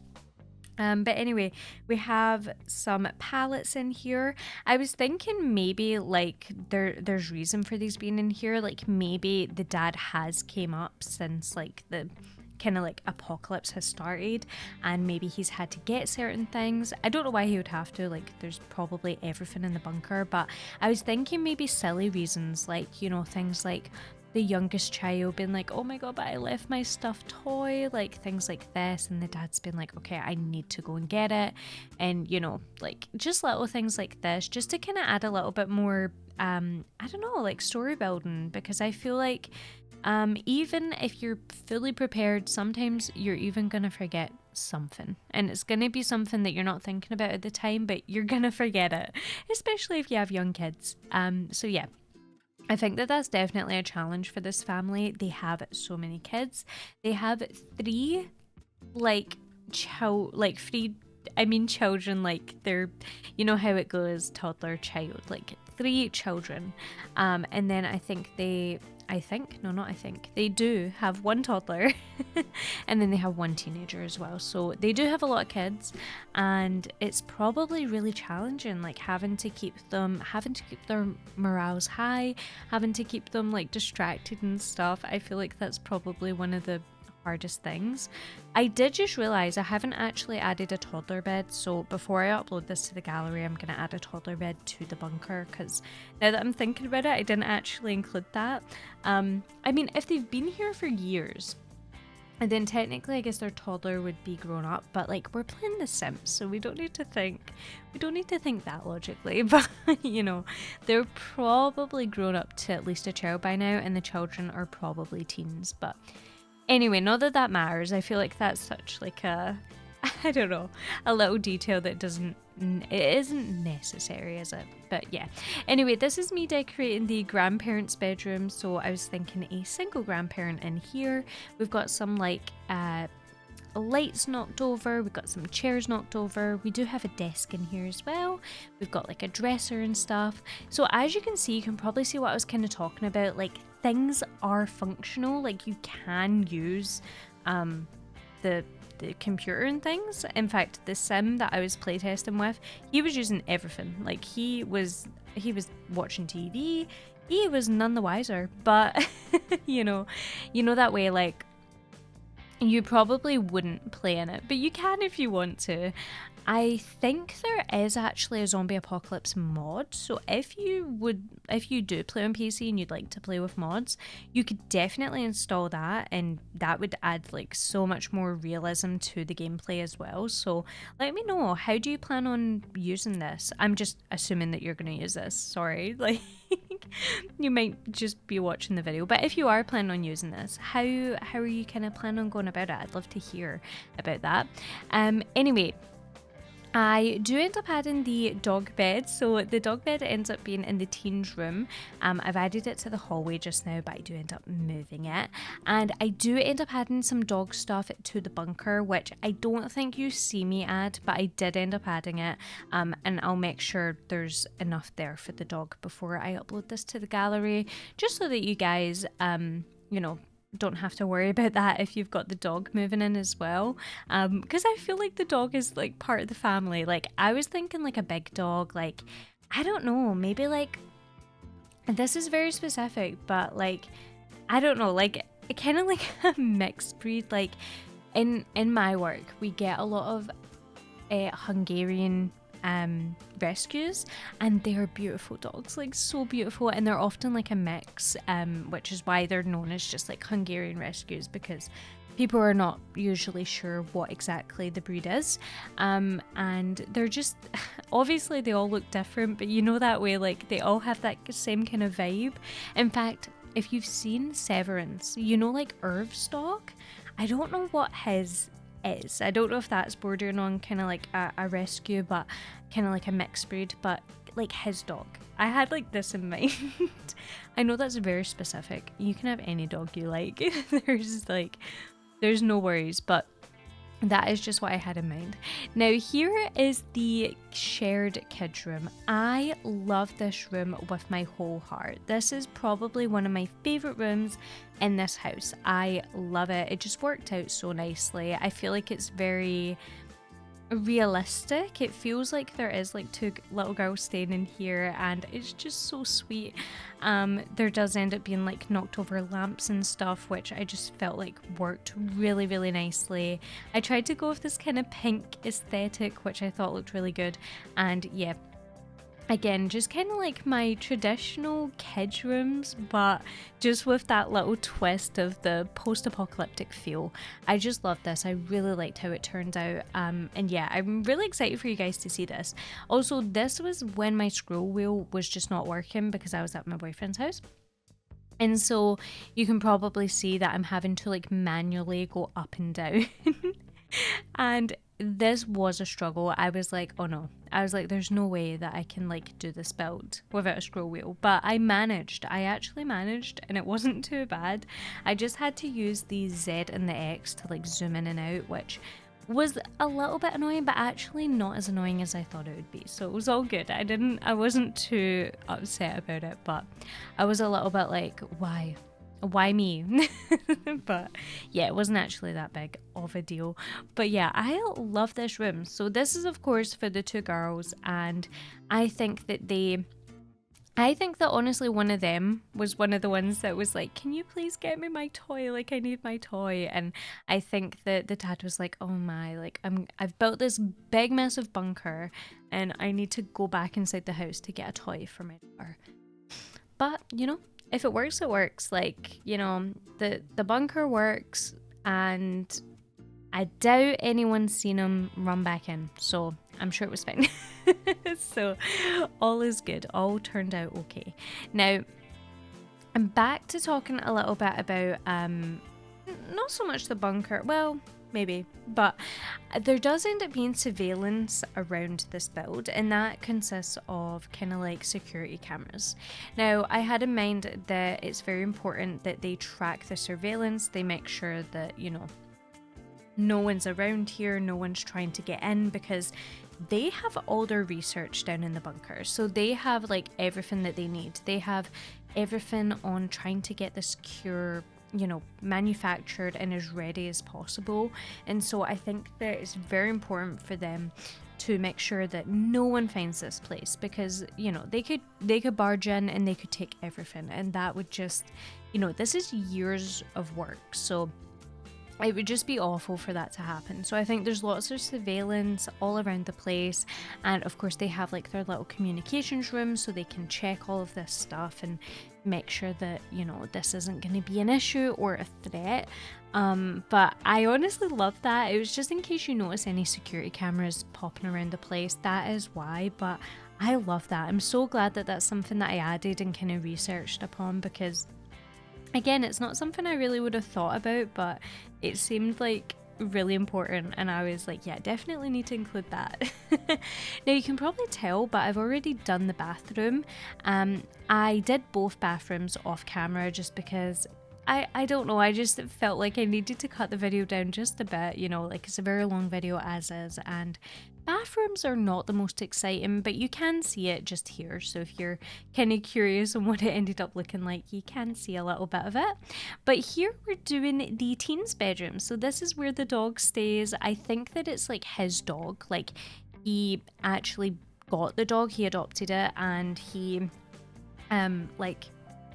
But anyway, we have some pallets in here. I was thinking maybe like there's reason for these being in here. Like maybe the dad has came up since like the kind of like apocalypse has started, and maybe he's had to get certain things. I don't know why he would have to. Like, there's probably everything in the bunker, but I was thinking maybe silly reasons, like things like the youngest child being like, oh my god, but I left my stuffed toy, like things like this, and the dad's been like, okay, I need to go and get it, and like just little things like this, just to kind of add a little bit more I don't know, like story building, because I feel like even if you're fully prepared, sometimes you're even gonna forget something, and it's gonna be something that you're not thinking about at the time, but you're gonna forget it, especially if you have young kids. So yeah, I think that that's definitely a challenge for this family. They have so many kids. They have three, children, like they're, how it goes, toddler, child, like 3 children. And then they do have 1 toddler and then they have 1 teenager as well. So they do have a lot of kids, and it's probably really challenging, like having to keep their morales high, having to keep them like distracted and stuff. I feel like that's probably one of the hardest things. I did just realize I haven't actually added a toddler bed, so before I upload this to the gallery, I'm going to add a toddler bed to the bunker, because now that I'm thinking about it, I didn't actually include that. I mean, if they've been here for years, and then technically I guess their toddler would be grown up, but like we're playing The Sims, so we don't need to think that logically. But they're probably grown up to at least a child by now, and the children are probably teens. But Anyway, not that that matters. I feel like that's such like a, I don't know, a little detail that it isn't necessary, is it? But yeah. Anyway, this is me decorating the grandparents' bedroom. So I was thinking a single grandparent in here. We've got some like lights knocked over, we've got some chairs knocked over, we do have a desk in here as well, we've got like a dresser and stuff. So as you can see, you can probably see what I was kind of talking about, like things are functional, like you can use the computer and things. In fact, the sim that I was playtesting with, he was using everything. Like he was watching TV, he was none the wiser, but you know that way, like you probably wouldn't play in it, but you can if you want to. I think there is actually a zombie apocalypse mod, so if you do play on PC and you'd like to play with mods, you could definitely install that, and that would add like so much more realism to the gameplay as well. So let me know, how do you plan on using this? I'm just assuming that you're going to use this, sorry, like you might just be watching the video, but if you are planning on using this, how are you kind of planning on going about it? I'd love to hear about that. Anyway, I do end up adding the dog bed. So the dog bed ends up being in the teens room. I've added it to the hallway just now, but I do end up moving it. And I do end up adding some dog stuff to the bunker, which I don't think you see me add, but I did end up adding it. And I'll make sure there's enough there for the dog before I upload this to the gallery, just so that you guys, don't have to worry about that if you've got the dog moving in as well, because I feel like the dog is like part of the family. Like I was thinking like a big dog, like I don't know, maybe like, this is very specific, but like I don't know, like kind of like a mixed breed. Like in my work we get a lot of Hungarian rescues, and they are beautiful dogs, like so beautiful, and they're often like a mix, which is why they're known as just like Hungarian rescues, because people are not usually sure what exactly the breed is, and they're just obviously they all look different, but you know that way, like they all have that same kind of vibe. In fact, if you've seen Severance, you know, like Irvstock, I don't know what his is. I don't know if that's bordering on kind of like a rescue, but kind of like a mixed breed, but like his dog, I had like this in mind. I know that's very specific. You can have any dog you like. There's no worries, but that is just what I had in mind. Now here is the shared kids room. I love this room with my whole heart. This is probably one of my favorite rooms in this house. I love it. It just worked out so nicely. I feel like it's very realistic. It feels like there is like two little girls staying in here, and it's just so sweet. There does end up being like knocked over lamps and stuff, which I just felt like worked really, really nicely. I tried to go with this kind of pink aesthetic, which I thought looked really good, and yeah, again, just kind of like my traditional kids rooms, but just with that little twist of the post-apocalyptic feel. I just love this. I really liked how it turned out. And yeah, I'm really excited for you guys to see this. Also, this was when my scroll wheel was just not working because I was at my boyfriend's house. And so you can probably see that I'm having to like manually go up and down. And this was a struggle. I was like, oh no. I was like, there's no way that I can like do this build without a scroll wheel. But I managed. I actually managed, and it wasn't too bad. I just had to use the Z and the X to like zoom in and out, which was a little bit annoying, but actually not as annoying as I thought it would be. So it was all good. I wasn't too upset about it, but I was a little bit like, why me? But yeah, it wasn't actually that big of a deal. But yeah, I love this room. So this is of course for the two girls, and I think that honestly one of them was one of the ones that was like, can you please get me my toy? Like I need my toy. And I think that the dad was like, oh my, like I've built this big massive bunker and I need to go back inside the house to get a toy for my daughter. But you know, if it works, it works. Like, you know, the bunker works, and I doubt anyone's seen him run back in, so I'm sure it was fine. So all is good. All turned out okay. Now, I'm back to talking a little bit about not so much the bunker, well, maybe, but there does end up being surveillance around this build, and that consists of kind of like security cameras. Now, I had in mind that it's very important that they track the surveillance, they make sure that, you know, no one's around here, no one's trying to get in, because they have all their research down in the bunker. So they have like everything that they need. They have everything on trying to get this cure, you know, manufactured and as ready as possible. And so I think that it's very important for them to make sure that no one finds this place, because, you know, they could barge in and they could take everything, and that would just, you know, this is years of work. So it would just be awful for that to happen. So I think there's lots of surveillance all around the place, and of course they have like their little communications room so they can check all of this stuff and make sure that, you know, this isn't going to be an issue or a threat. But I honestly love that. It was just in case you notice any security cameras popping around the place, that is why. But I love that. I'm so glad that that's something that I added and kind of researched upon, because again, it's not something I really would have thought about, but it seemed like really important, and I was like, yeah, definitely need to include that. Now you can probably tell, but I've already done the bathroom. I did both bathrooms off camera just because I don't know, I just felt like I needed to cut the video down just a bit, you know, like it's a very long video as is, and bathrooms are not the most exciting, but you can see it just here. So if you're kind of curious on what it ended up looking like, you can see a little bit of it. But here we're doing the teen's bedroom. So this is where the dog stays. I think that it's like his dog. Like, he actually got the dog, he adopted it, and he like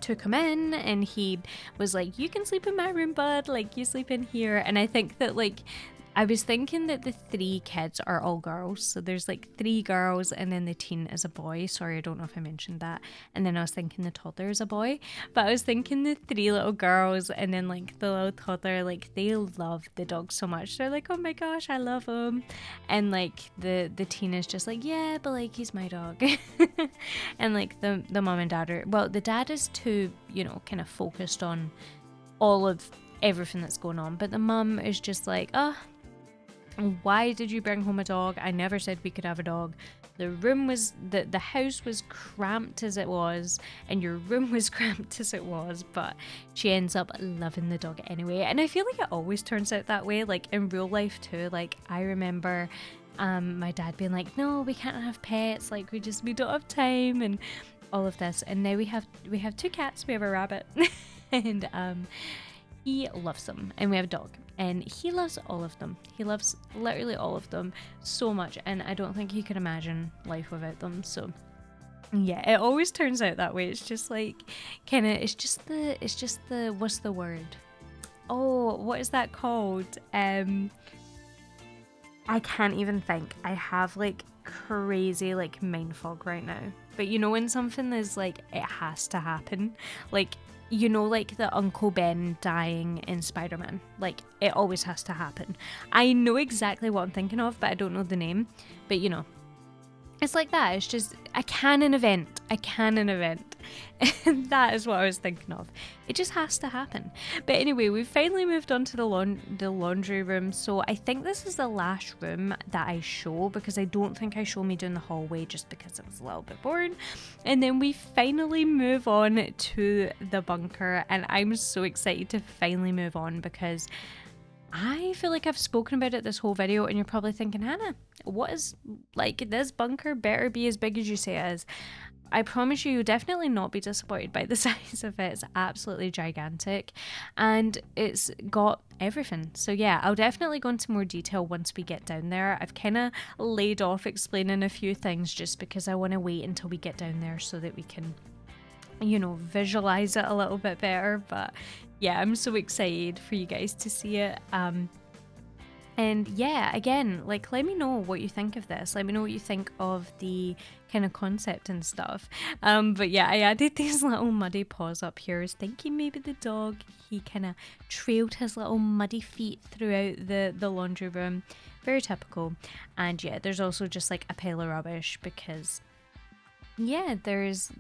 took him in, and he was like, you can sleep in my room, bud, like you sleep in here. And I think that, like, I was thinking that the 3 kids are all girls. So there's like 3 girls, and then the teen is a boy. Sorry, I don't know if I mentioned that. And then I was thinking the toddler is a boy. But I was thinking the 3 little girls, and then like the little toddler, like they love the dog so much. They're like, oh my gosh, I love him. And like the teen is just like, yeah, but like he's my dog. And like the mom and dad are, well, the dad is too, you know, kind of focused on all of everything that's going on. But the mum is just like, oh, why did you bring home a dog? I never said we could have a dog. The room was, the house was cramped as it was, and your room was cramped as it was, but she ends up loving the dog anyway. And I feel like it always turns out that way, like in real life too. Like I remember my dad being like, no, we can't have pets, like we don't have time, and all of this. And now we have 2 cats, we have a rabbit, and he loves them, and we have a dog, and he loves all of them. He loves literally all of them so much, and I don't think he could imagine life without them. So yeah, it always turns out that way. It's just like kind of, it's just the what's the word? Oh, what is that called? I can't even think. I have like crazy like mind fog right now. But you know when something is like, it has to happen, like, you know, like the Uncle Ben dying in Spider-Man, like it always has to happen. I know exactly what I'm thinking of, but I don't know the name. But you know, it's like that. It's just a canon event. And that is what I was thinking of. It just has to happen. But anyway, we've finally moved on to the laundry room. So I think this is the last room that I show, because I don't think I show me doing the hallway just because it was a little bit boring. And then we finally move on to the bunker, and I'm so excited to finally move on, because I feel like I've spoken about it this whole video, and you're probably thinking, Hannah, what is, like, this bunker better be as big as you say it is. I promise you'll definitely not be disappointed by the size of it. It's absolutely gigantic, and it's got everything. So yeah, I'll definitely go into more detail once we get down there. I've kind of laid off explaining a few things just because I want to wait until we get down there so that we can, you know, visualize it a little bit better. But yeah, I'm so excited for you guys to see it. And yeah, again, like, let me know what you think of this. Let me know what you think of the kind of concept and stuff. But yeah, I added these little muddy paws up here. I was thinking maybe the dog, he kind of trailed his little muddy feet throughout the laundry room. Very typical. And yeah, there's also just like a pile of rubbish because, yeah, there's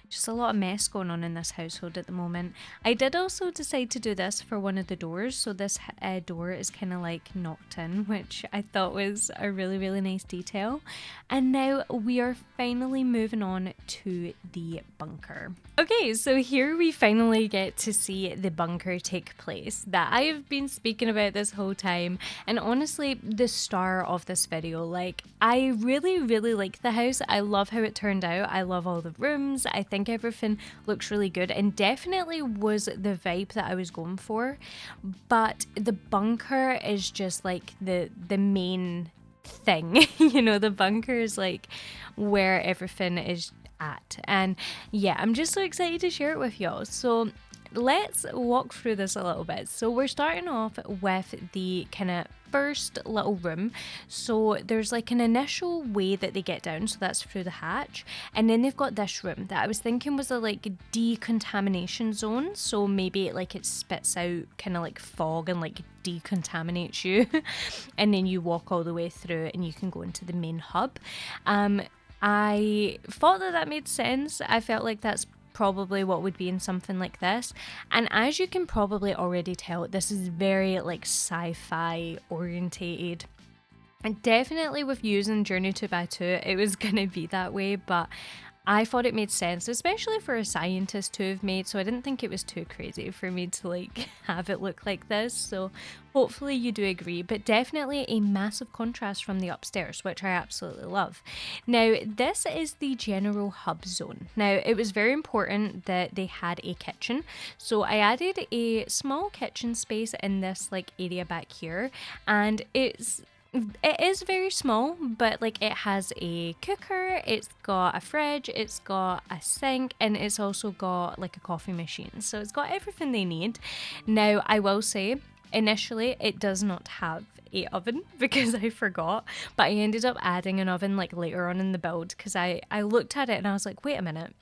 just a lot of mess going on in this household at the moment. I did also decide to do this for one of the doors, so this door is kind of like knocked in, which I thought was a really, really nice detail. And now we are finally moving on to the bunker. Okay, so here we finally get to see the bunker take place that I have been speaking about this whole time, and honestly the star of this video. Like, I really, really like the house. I love how it turned out. I love all the rooms. I think everything looks really good and definitely was the vibe that I was going for. But the bunker is just like the main thing. The bunker is like where everything is at. And yeah, I'm just so excited to share it with y'all. So let's walk through this a little bit. So we're starting off with the kind of first little room. So there's like an initial way that they get down, so that's through the hatch, and then they've got this room that I was thinking was a like decontamination zone, so maybe like it spits out kind of like fog and like decontaminates you and then you walk all the way through and you can go into the main hub. I thought that made sense. I felt like that's probably what would be in something like this, and as you can probably already tell, this is very like sci-fi orientated, and definitely with using Journey 2x2 it was gonna be that way, but I thought it made sense, especially for a scientist to have made, so I didn't think it was too crazy for me to like have it look like this. So hopefully you do agree, but definitely a massive contrast from the upstairs, which I absolutely love. Now, this is the general hub zone. Now, it was very important that they had a kitchen, so I added a small kitchen space in this like area back here, and it is very small, but like it has a cooker, it's got a fridge, it's got a sink, and it's also got like a coffee machine. So it's got everything they need. Now, I will say, initially it does not have a oven because I forgot, but I ended up adding an oven like later on in the build because I looked at it and I was like, wait a minute.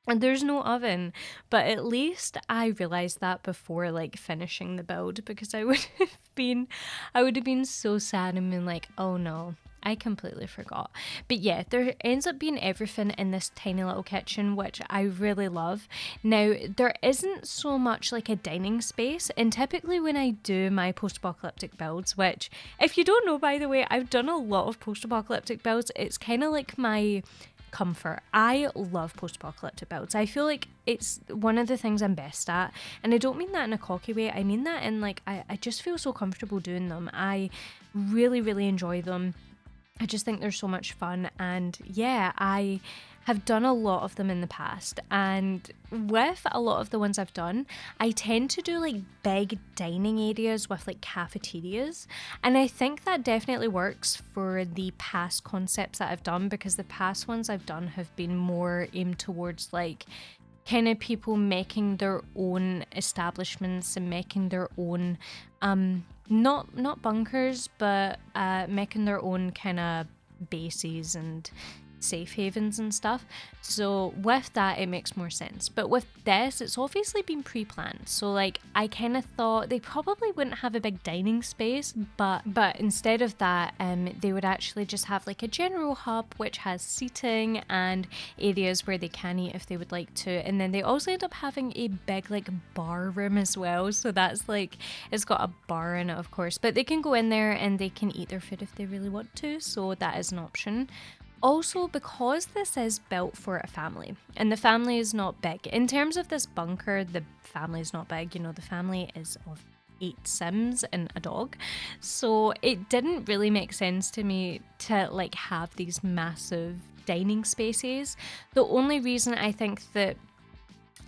And there's no oven, but at least I realized that before like finishing the build, because I would have been so sad and been like, oh no, I completely forgot. But yeah, there ends up being everything in this tiny little kitchen, which I really love. Now, there isn't so much like a dining space, and typically when I do my post-apocalyptic builds, which if you don't know, by the way, I've done a lot of post-apocalyptic builds, it's kind of like my comfort. I love post-apocalyptic builds. I feel like it's one of the things I'm best at, and I don't mean that in a cocky way. I mean that in like I just feel so comfortable doing them. I really, really enjoy them. I just think they're so much fun, and yeah, I have done a lot of them in the past, and with a lot of the ones I've done, I tend to do like big dining areas with like cafeterias, and I think that definitely works for the past concepts that I've done, because the past ones I've done have been more aimed towards like kind of people making their own establishments and making their own not bunkers, but making their own kind of bases and safe havens and stuff. So with that, it makes more sense. But with this, it's obviously been pre-planned. So like I kind of thought they probably wouldn't have a big dining space, but instead of that, they would actually just have like a general hub which has seating and areas where they can eat if they would like to. And then they also end up having a big like bar room as well. So that's like, it's got a bar in it, of course, but they can go in there and they can eat their food if they really want to. So that is an option. Also, because this is built for a family, and the family is not big. In terms of this bunker, the family is not big. You know, the family is of 8 Sims and a dog. So it didn't really make sense to me to like have these massive dining spaces. The only reason I think that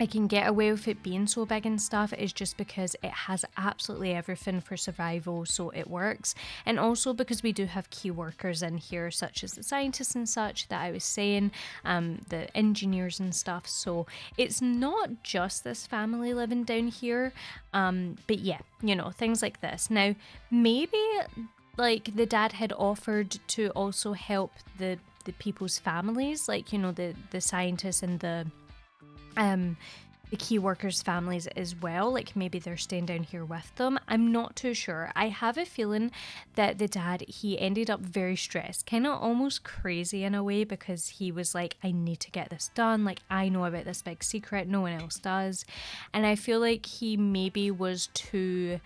I can get away with it being so big and stuff is just because it has absolutely everything for survival, so it works. And also because we do have key workers in here, such as the scientists and such that I was saying, the engineers and stuff. So it's not just this family living down here, but yeah, you know, things like this. Now, maybe like the dad had offered to also help the people's families, like, you know, the scientists and the key workers' families as well, like maybe they're staying down here with them. I'm not too sure. I have a feeling that the dad, he ended up very stressed, kind of almost crazy in a way, because he was like, I need to get this done, like I know about this big secret, no one else does. And I feel like he maybe was too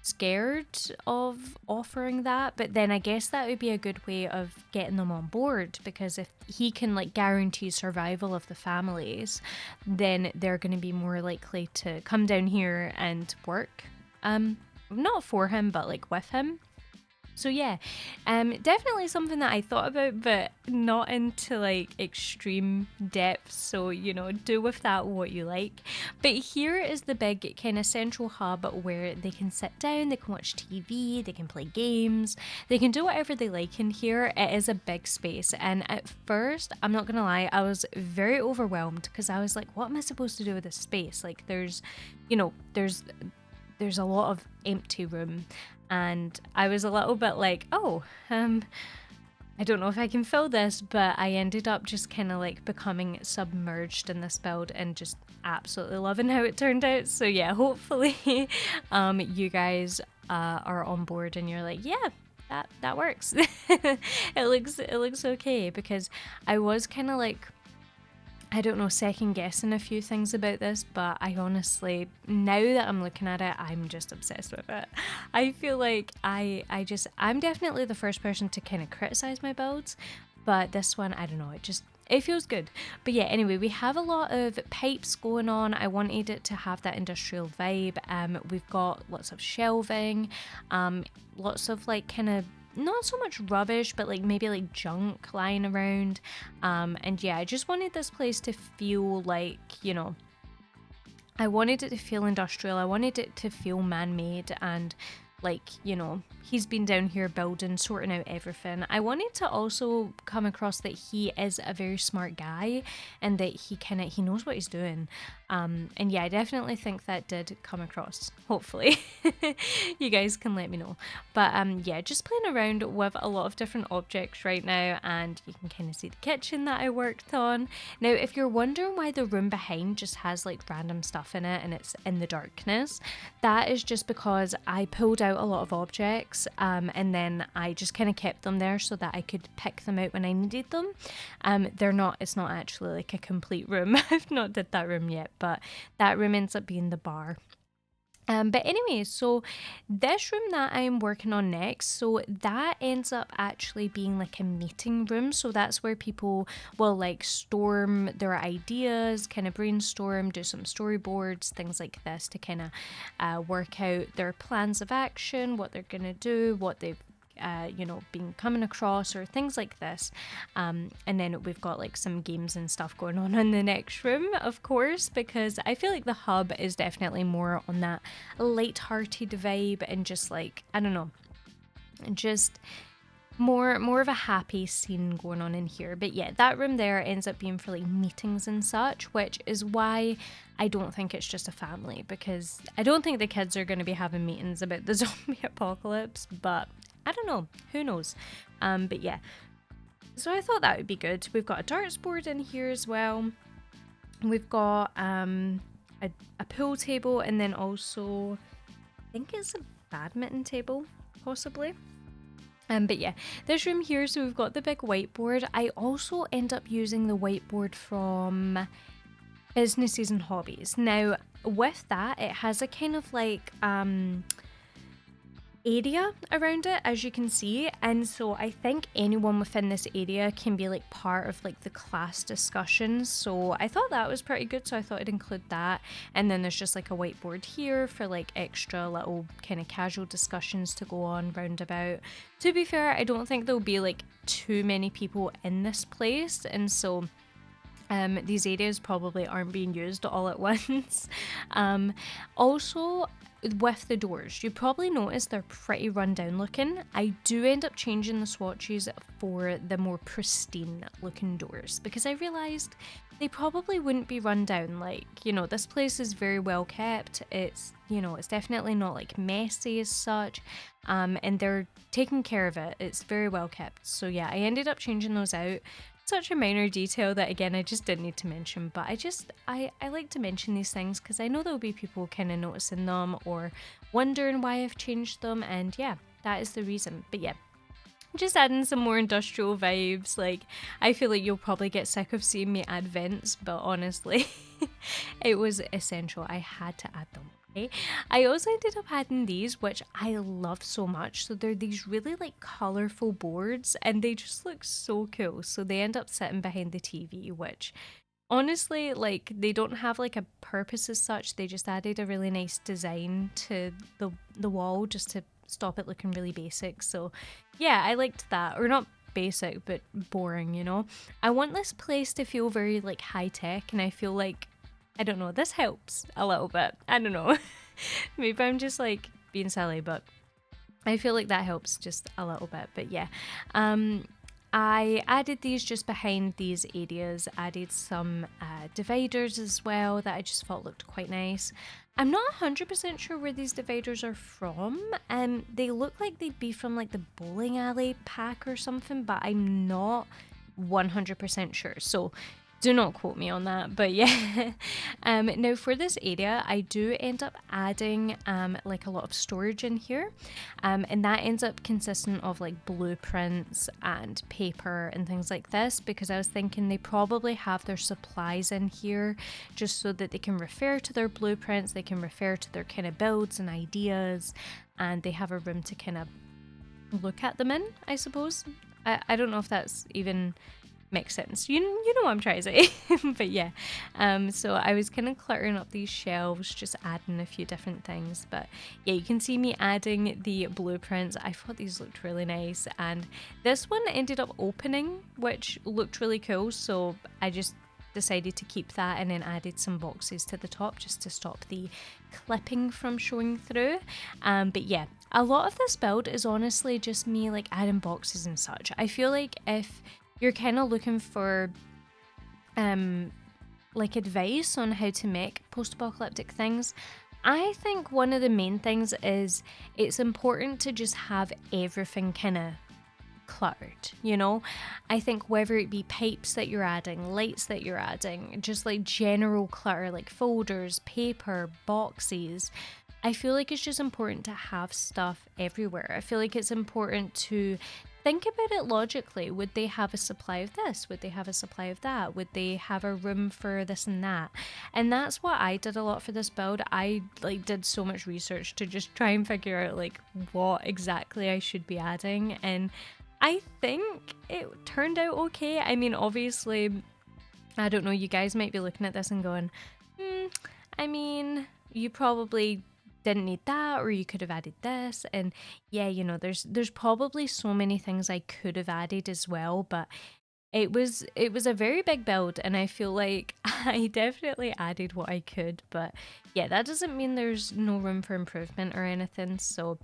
scared of offering that, but then I guess that would be a good way of getting them on board, because if he can like guarantee survival of the families, then they're going to be more likely to come down here and work, not for him but like with him. So yeah, definitely something that I thought about, but not into like extreme depth. So, you know, do with that what you like. But here is the big kind of central hub where they can sit down, they can watch TV, they can play games, they can do whatever they like in here. It is a big space. And at first, I'm not going to lie, I was very overwhelmed, because I was like, what am I supposed to do with this space? Like there's a lot of empty room. And I was a little bit like, I don't know if I can fill this, but I ended up just kind of like becoming submerged in this build and just absolutely loving how it turned out. So yeah, hopefully you guys are on board and you're like, yeah, that works. It looks okay, because I was kind of like, I don't know, second guessing a few things about this, but I honestly, now that I'm looking at it, I'm just obsessed with it. I feel like I'm definitely the first person to kind of criticize my builds, but this one, I don't know, it feels good. But yeah, anyway, we have a lot of pipes going on. I wanted it to have that industrial vibe. We've got lots of shelving, lots of like kind of not so much rubbish, but like maybe like junk lying around. And yeah, I just wanted this place to feel like, you know, I wanted it to feel industrial. I wanted it to feel man-made, and like, you know, he's been down here building, sorting out everything. I wanted to also come across that he is a very smart guy and that he knows what he's doing. And yeah, I definitely think that did come across, hopefully. You guys can let me know. But yeah, just playing around with a lot of different objects right now, and you can kind of see the kitchen that I worked on. Now, if you're wondering why the room behind just has like random stuff in it and it's in the darkness, that is just because I pulled out a lot of objects and then I just kind of kept them there so that I could pick them out when I needed them. It's not actually like a complete room. I've not did that room yet, but that room ends up being the bar. But anyway, so this room that I'm working on next, so that ends up actually being like a meeting room. So that's where people will like storm their ideas, kind of brainstorm, do some storyboards, things like this, to kind of work out their plans of action, what they're gonna do, what they've been coming across, or things like this. And then we've got like some games and stuff going on in the next room, of course, because I feel like the hub is definitely more on that light-hearted vibe and just like, I don't know, just more of a happy scene going on in here. But yeah, that room there ends up being for like meetings and such, which is why I don't think it's just a family, because I don't think the kids are going to be having meetings about the zombie apocalypse, but I don't know, who knows. But yeah, so I thought that would be good. We've got a darts board in here as well. We've got a pool table, and then also I think it's a badminton table, possibly. But yeah, this room here, so we've got the big whiteboard. I also end up using the whiteboard from Businesses and Hobbies. Now, with that, it has a kind of like area around it, as you can see, and so I think anyone within this area can be like part of like the class discussions. So I thought that was pretty good, so I thought I'd include that. And then there's just like a whiteboard here for like extra little kind of casual discussions to go on roundabout. To be fair, I don't think there'll be like too many people in this place, and so these areas probably aren't being used all at once. Also, with the doors, you probably notice they're pretty run down looking. I do end up changing the swatches for the more pristine looking doors, because I realized they probably wouldn't be run down. Like, you know, this place is very well kept. It's, you know, it's definitely not like messy as such, and they're taking care of it. It's very well kept. So yeah, I ended up changing those out. such a minor detail that again I just didn't need to mention, but I like to mention these things because I know there'll be people kind of noticing them or wondering why I've changed them, and yeah, that is the reason. But yeah, just adding some more industrial vibes. Like, I feel like you'll probably get sick of seeing me add vents, but honestly, it was essential. I had to add them. Okay? I also ended up adding these, which I love so much. So they're these really like colorful boards and they just look so cool. So they end up sitting behind the TV, which honestly, like, they don't have like a purpose as such. They just added a really nice design to the wall just to stop it looking really basic. So yeah, I liked that. Or not basic, but boring, you know. I want this place to feel very like high tech, and I feel like, I don't know, this helps a little bit. I don't know. Maybe I'm just like being silly, but I feel like that helps just a little bit. But yeah, I added these just behind these areas, added some dividers as well that I just thought looked quite nice. I'm not 100% sure where these dividers are from, and they look like they'd be from like the bowling alley pack or something, but I'm not 100% sure. So do not quote me on that, but yeah. Now for this area, I do end up adding like a lot of storage in here, and that ends up consisting of like blueprints and paper and things like this, because I was thinking they probably have their supplies in here just so that they can refer to their blueprints, they can refer to their kind of builds and ideas, and they have a room to kind of look at them in, I suppose. I don't know if that's even makes sense. You know what I'm trying to say. But yeah, so I was kind of cluttering up these shelves, just adding a few different things. But yeah, you can see me adding the blueprints. I thought these looked really nice, and this one ended up opening, which looked really cool, so I just decided to keep that and then added some boxes to the top just to stop the clipping from showing through. But yeah, a lot of this build is honestly just me like adding boxes and such. I feel like if you're kind of looking for like advice on how to make post-apocalyptic things, I think one of the main things is it's important to just have everything kind of cluttered, you know. I think whether it be pipes that you're adding, lights that you're adding, just like general clutter like folders, paper, boxes, I feel like it's just important to have stuff everywhere. I feel like it's important to think about it logically. Would they have a supply of this? Would they have a supply of that? Would they have a room for this and that? And that's what I did a lot for this build. I like did so much research to just try and figure out like what exactly I should be adding, and I think it turned out okay. I mean, obviously, I don't know, you guys might be looking at this and going, I mean, you probably didn't need that, or you could have added this. And yeah, you know, there's probably so many things I could have added as well, but it was a very big build, and I feel like I definitely added what I could. But yeah, that doesn't mean there's no room for improvement or anything. So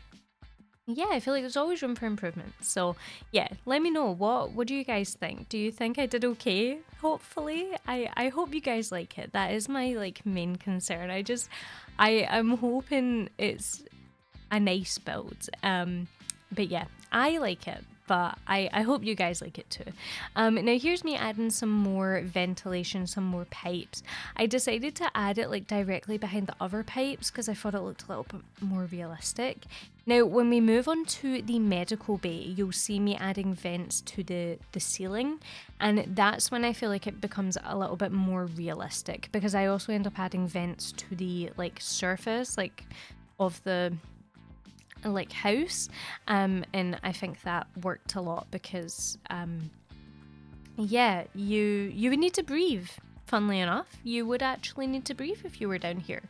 yeah, I feel like there's always room for improvement. So yeah, let me know, what do you guys think? Do you think I did okay? Hopefully. I hope you guys like it. That is my like main concern. I'm hoping it's a nice build. But yeah, I like it, but I hope you guys like it too. Now here's me adding some more ventilation, some more pipes. I decided to add it like directly behind the other pipes because I thought it looked a little bit more realistic. Now when we move on to the medical bay, you'll see me adding vents to the ceiling, and that's when I feel like it becomes a little bit more realistic, because I also end up adding vents to the like surface like of the like house, and I think that worked a lot because yeah, you would need to breathe. Funnily enough, you would actually need to breathe if you were down here,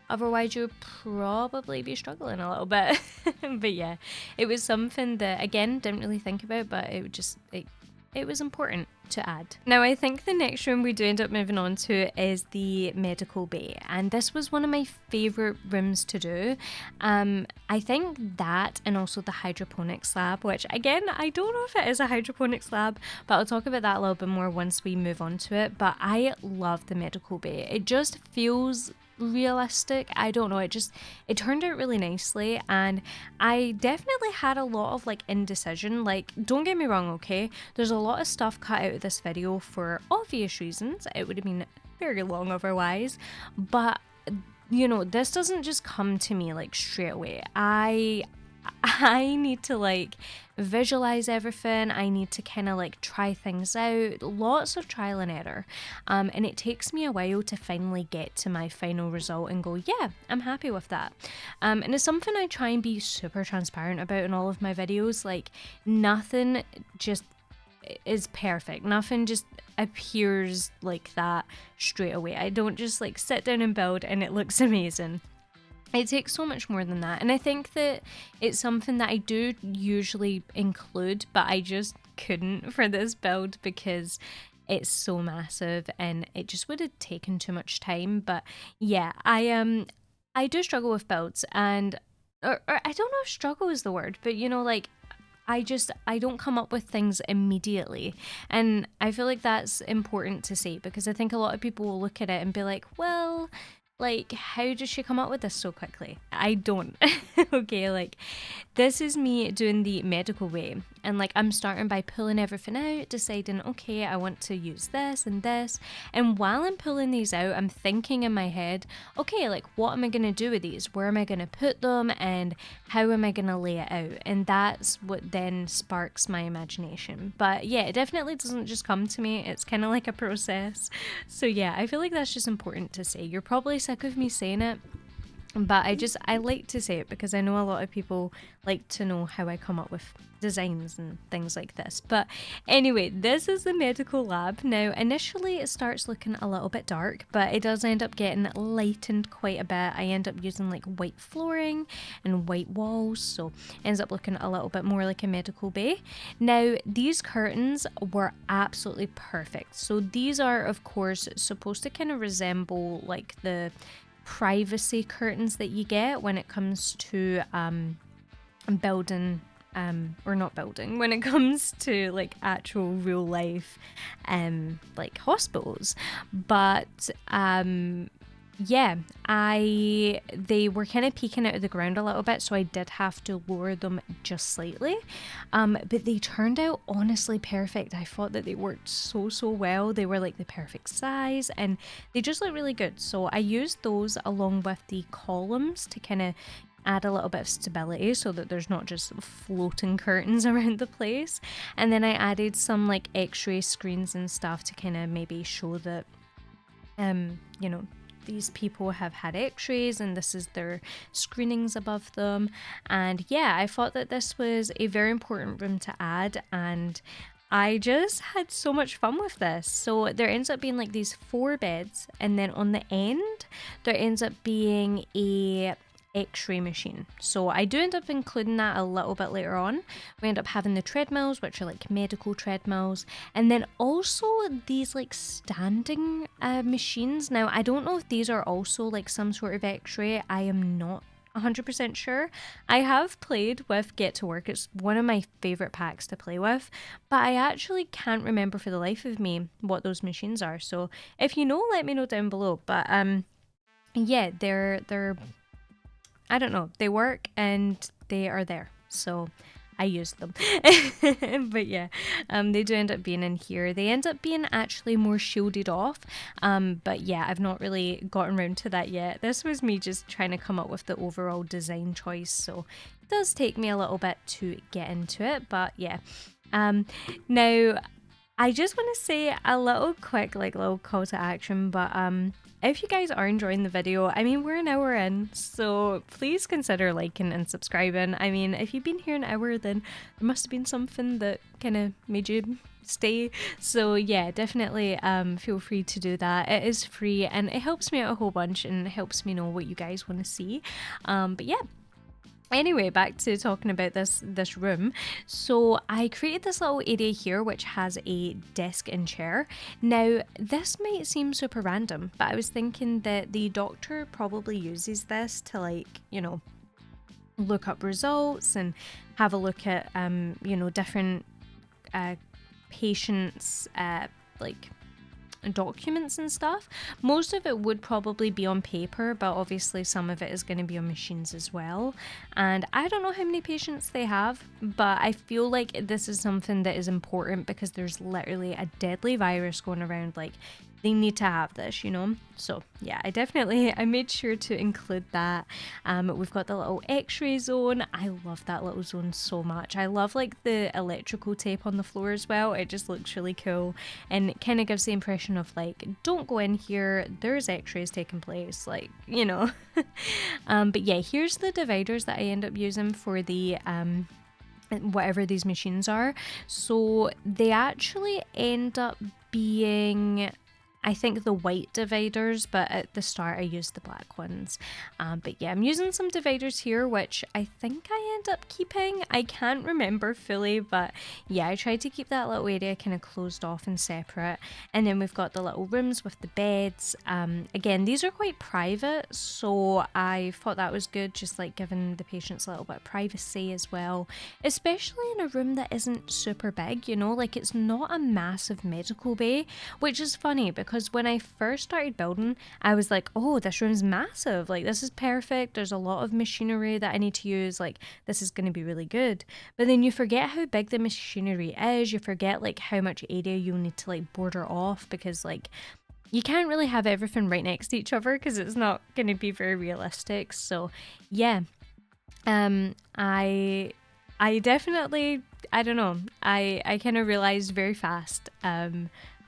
otherwise you would probably be struggling a little bit. But yeah, it was something that again didn't really think about, but it was important to add. Now I think the next room we do end up moving on to is the medical bay, and this was one of my favorite rooms to do. I think that, and also the hydroponics lab, which again I don't know if it is a hydroponics lab, but I'll talk about that a little bit more once we move on to it. But I love the medical bay. It just feels realistic. I don't know, it turned out really nicely, and I definitely had a lot of like indecision. Like, don't get me wrong, okay, there's a lot of stuff cut out of this video for obvious reasons. It would have been very long otherwise, but you know, this doesn't just come to me like straight away. I need to like visualize everything. I need to kind of like try things out, lots of trial and error. And it takes me a while to finally get to my final result and go, yeah, I'm happy with that. And it's something I try and be super transparent about in all of my videos. Like, nothing just is perfect. Nothing just appears like that straight away. I don't just like sit down and build and it looks amazing. It takes so much more than that, and I think that it's something that I do usually include, but I just couldn't for this build because it's so massive and it just would have taken too much time. But yeah, I do struggle with builds, and or I don't know if struggle is the word, but you know, like, I don't come up with things immediately. And I feel like that's important to say, because I think a lot of people will look at it and be like, well, like, how did she come up with this so quickly? I don't. Okay, like, this is me doing the medical way. And like, I'm starting by pulling everything out, deciding, okay, I want to use this and this. And while I'm pulling these out, I'm thinking in my head, okay, like, what am I going to do with these? Where am I going to put them? And how am I going to lay it out? And that's what then sparks my imagination. But yeah, it definitely doesn't just come to me. It's kind of like a process. So yeah, I feel like that's just important to say. You're probably sick of me saying it, but I like to say it because I know a lot of people like to know how I come up with designs and things like this. But anyway, this is the medical lab. Now, initially it starts looking a little bit dark, but it does end up getting lightened quite a bit. I end up using like white flooring and white walls, so it ends up looking a little bit more like a medical bay. Now, these curtains were absolutely perfect. So these are, of course, supposed to kind of resemble like the privacy curtains that you get when it comes to building, or not building, when it comes to like actual real life like hospitals. But yeah, they were kind of peeking out of the ground a little bit, so I did have to lower them just slightly. But they turned out honestly perfect. I thought that they worked so well. They were like the perfect size and they just look really good. So I used those along with the columns to kind of add a little bit of stability so that there's not just floating curtains around the place. And then I added some like x-ray screens and stuff to kind of maybe show that you know, these people have had x-rays and this is their screenings above them. And yeah, I thought that this was a very important room to add, and I just had so much fun with this. So there ends up being like these 4 beds, and then on the end there ends up being a x-ray machine. So I do end up including that a little bit later on. We end up having the treadmills, which are like medical treadmills, and then also these like standing machines. Now, I don't know if these are also like some sort of x-ray. I am not 100% sure. I have played with Get to Work. It's one of my favorite packs to play with, but I actually can't remember for the life of me what those machines are. So if you know, let me know down below. But yeah, they're I don't know, they work and they are there, so I used them. But yeah, they do end up being in here. They end up being actually more shielded off, but yeah, I've not really gotten around to that yet. This was me just trying to come up with the overall design choice, so it does take me a little bit to get into it, but yeah. Now, I just want to say a little quick little call to action, but if you guys are enjoying the video, I mean, we're an hour in, so please consider liking and subscribing. I mean, if you've been here an hour, then there must have been something that kind of made you stay. So yeah, definitely feel free to do that. It is free and it helps me out a whole bunch and it helps me know what you guys want to see. But yeah. Anyway, back to talking about this room. So I created this little area here which has a desk and chair. Now, this might seem super random, but I was thinking that the doctor probably uses this to, like, you know, look up results and have a look at you know, different patients like documents and stuff. Most of it would probably be on paper, but obviously some of it is going to be on machines as well. And I don't know how many patients they have, but I feel like this is something that is important because there's literally a deadly virus going around. Like, they need to have this, you know? So yeah, I made sure to include that. We've got the little x-ray zone. I love that little zone so much. I love like the electrical tape on the floor as well. It just looks really cool, and it kind of gives the impression of like, don't go in here, there's x-rays taking place, like, you know. But yeah, here's the dividers that I end up using for the whatever these machines are. So they actually end up being, I think, the white dividers, but at the start I used the black ones. But yeah, I'm using some dividers here, which I think I end up keeping. I can't remember fully, but yeah, I tried to keep that little area kind of closed off and separate. And then we've got the little rooms with the beds. Again, these are quite private, so I thought that was good, just like giving the patients a little bit of privacy as well, especially in a room that isn't super big, you know, like it's not a massive medical bay, which is funny because when I first started building, I was like, oh, this room's massive, like this is perfect, there's a lot of machinery that I need to use, like this is going to be really good. But then you forget how big the machinery is, you forget like how much area you need to like border off, because like you can't really have everything right next to each other because it's not going to be very realistic. So yeah, I definitely, I don't know, I kind of realized very fast,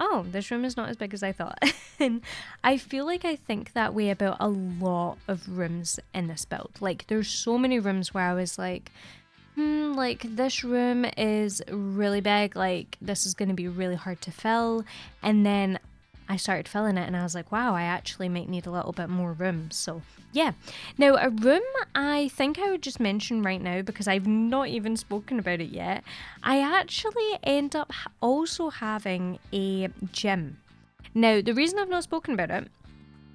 oh, this room is not as big as I thought. And I feel like I think that way about a lot of rooms in this build. Like there's so many rooms where I was like, like this room is really big, like this is going to be really hard to fill. And then I started filling it and I was like, wow, I actually might need a little bit more room. So yeah. Now a room I think I would just mention right now, because I've not even spoken about it yet. I actually end up also having a gym. Now the reason I've not spoken about it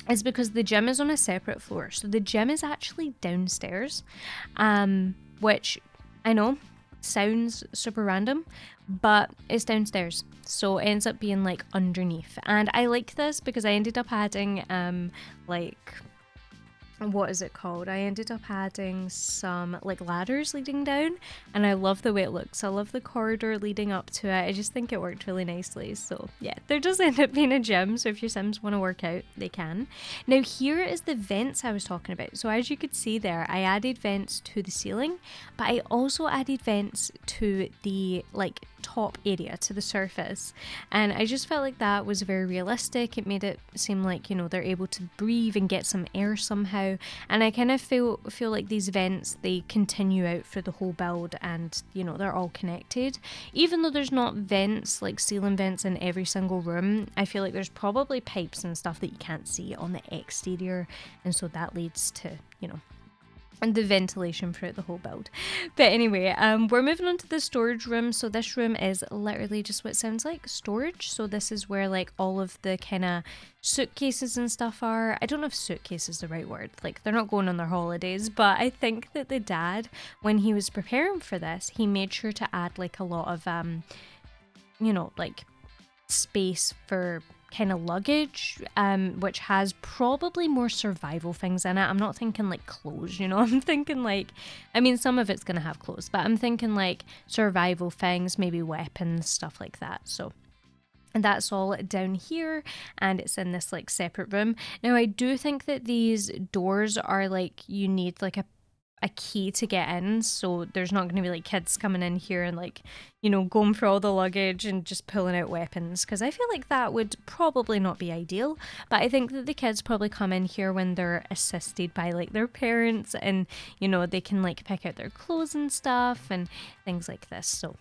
is because the gym is on a separate floor. So the gym is actually downstairs, which I know sounds super random, but it's downstairs, so it ends up being like underneath. And I like this because I ended up adding like, what is it called? I ended up adding some like ladders leading down, and I love the way it looks. I love the corridor leading up to it. I just think it worked really nicely. So yeah, there does end up being a gym, so if your Sims want to work out, they can. Now here is the vents I was talking about. So as you could see there, I added vents to the ceiling, but I also added vents to the like top area, to the surface, and I just felt like that was very realistic. It made it seem like, you know, they're able to breathe and get some air somehow, and I kind of feel like these vents, they continue out through the whole build, and you know, they're all connected. Even though there's not vents, like ceiling vents in every single room, I feel like there's probably pipes and stuff that you can't see on the exterior, and so that leads to, you know, and the ventilation throughout the whole build. But anyway, we're moving on to the storage room. So this room is literally just what it sounds like, storage. So this is where like all of the kind of suitcases and stuff are. I don't know if suitcase is the right word, like they're not going on their holidays, but I think that the dad, when he was preparing for this, he made sure to add like a lot of you know, like space for kind of luggage, which has probably more survival things in it. I'm not thinking like clothes, you know, I'm thinking like, I mean, some of it's gonna have clothes, but I'm thinking like survival things, maybe weapons, stuff like that. So, and that's all down here, and it's in this like separate room. Now I do think that these doors are like, you need like a key to get in, so there's not going to be like kids coming in here and like, you know, going for all the luggage and just pulling out weapons, because I feel like that would probably not be ideal. But I think that the kids probably come in here when they're assisted by like their parents, and you know, they can like pick out their clothes and stuff and things like this. So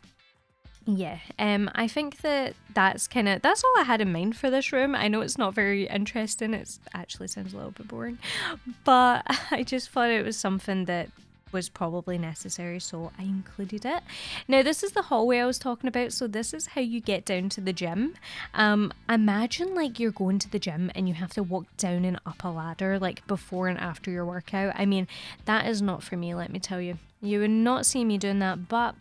yeah, I think that's all I had in mind for this room. I know it's not very interesting, it actually sounds a little bit boring, but I just thought it was something that was probably necessary, so I included it. Now this is the hallway I was talking about, so this is how you get down to the gym. Imagine like you're going to the gym and you have to walk down and up a ladder like before and after your workout. I mean, that is not for me, let me tell you. You would not see me doing that, but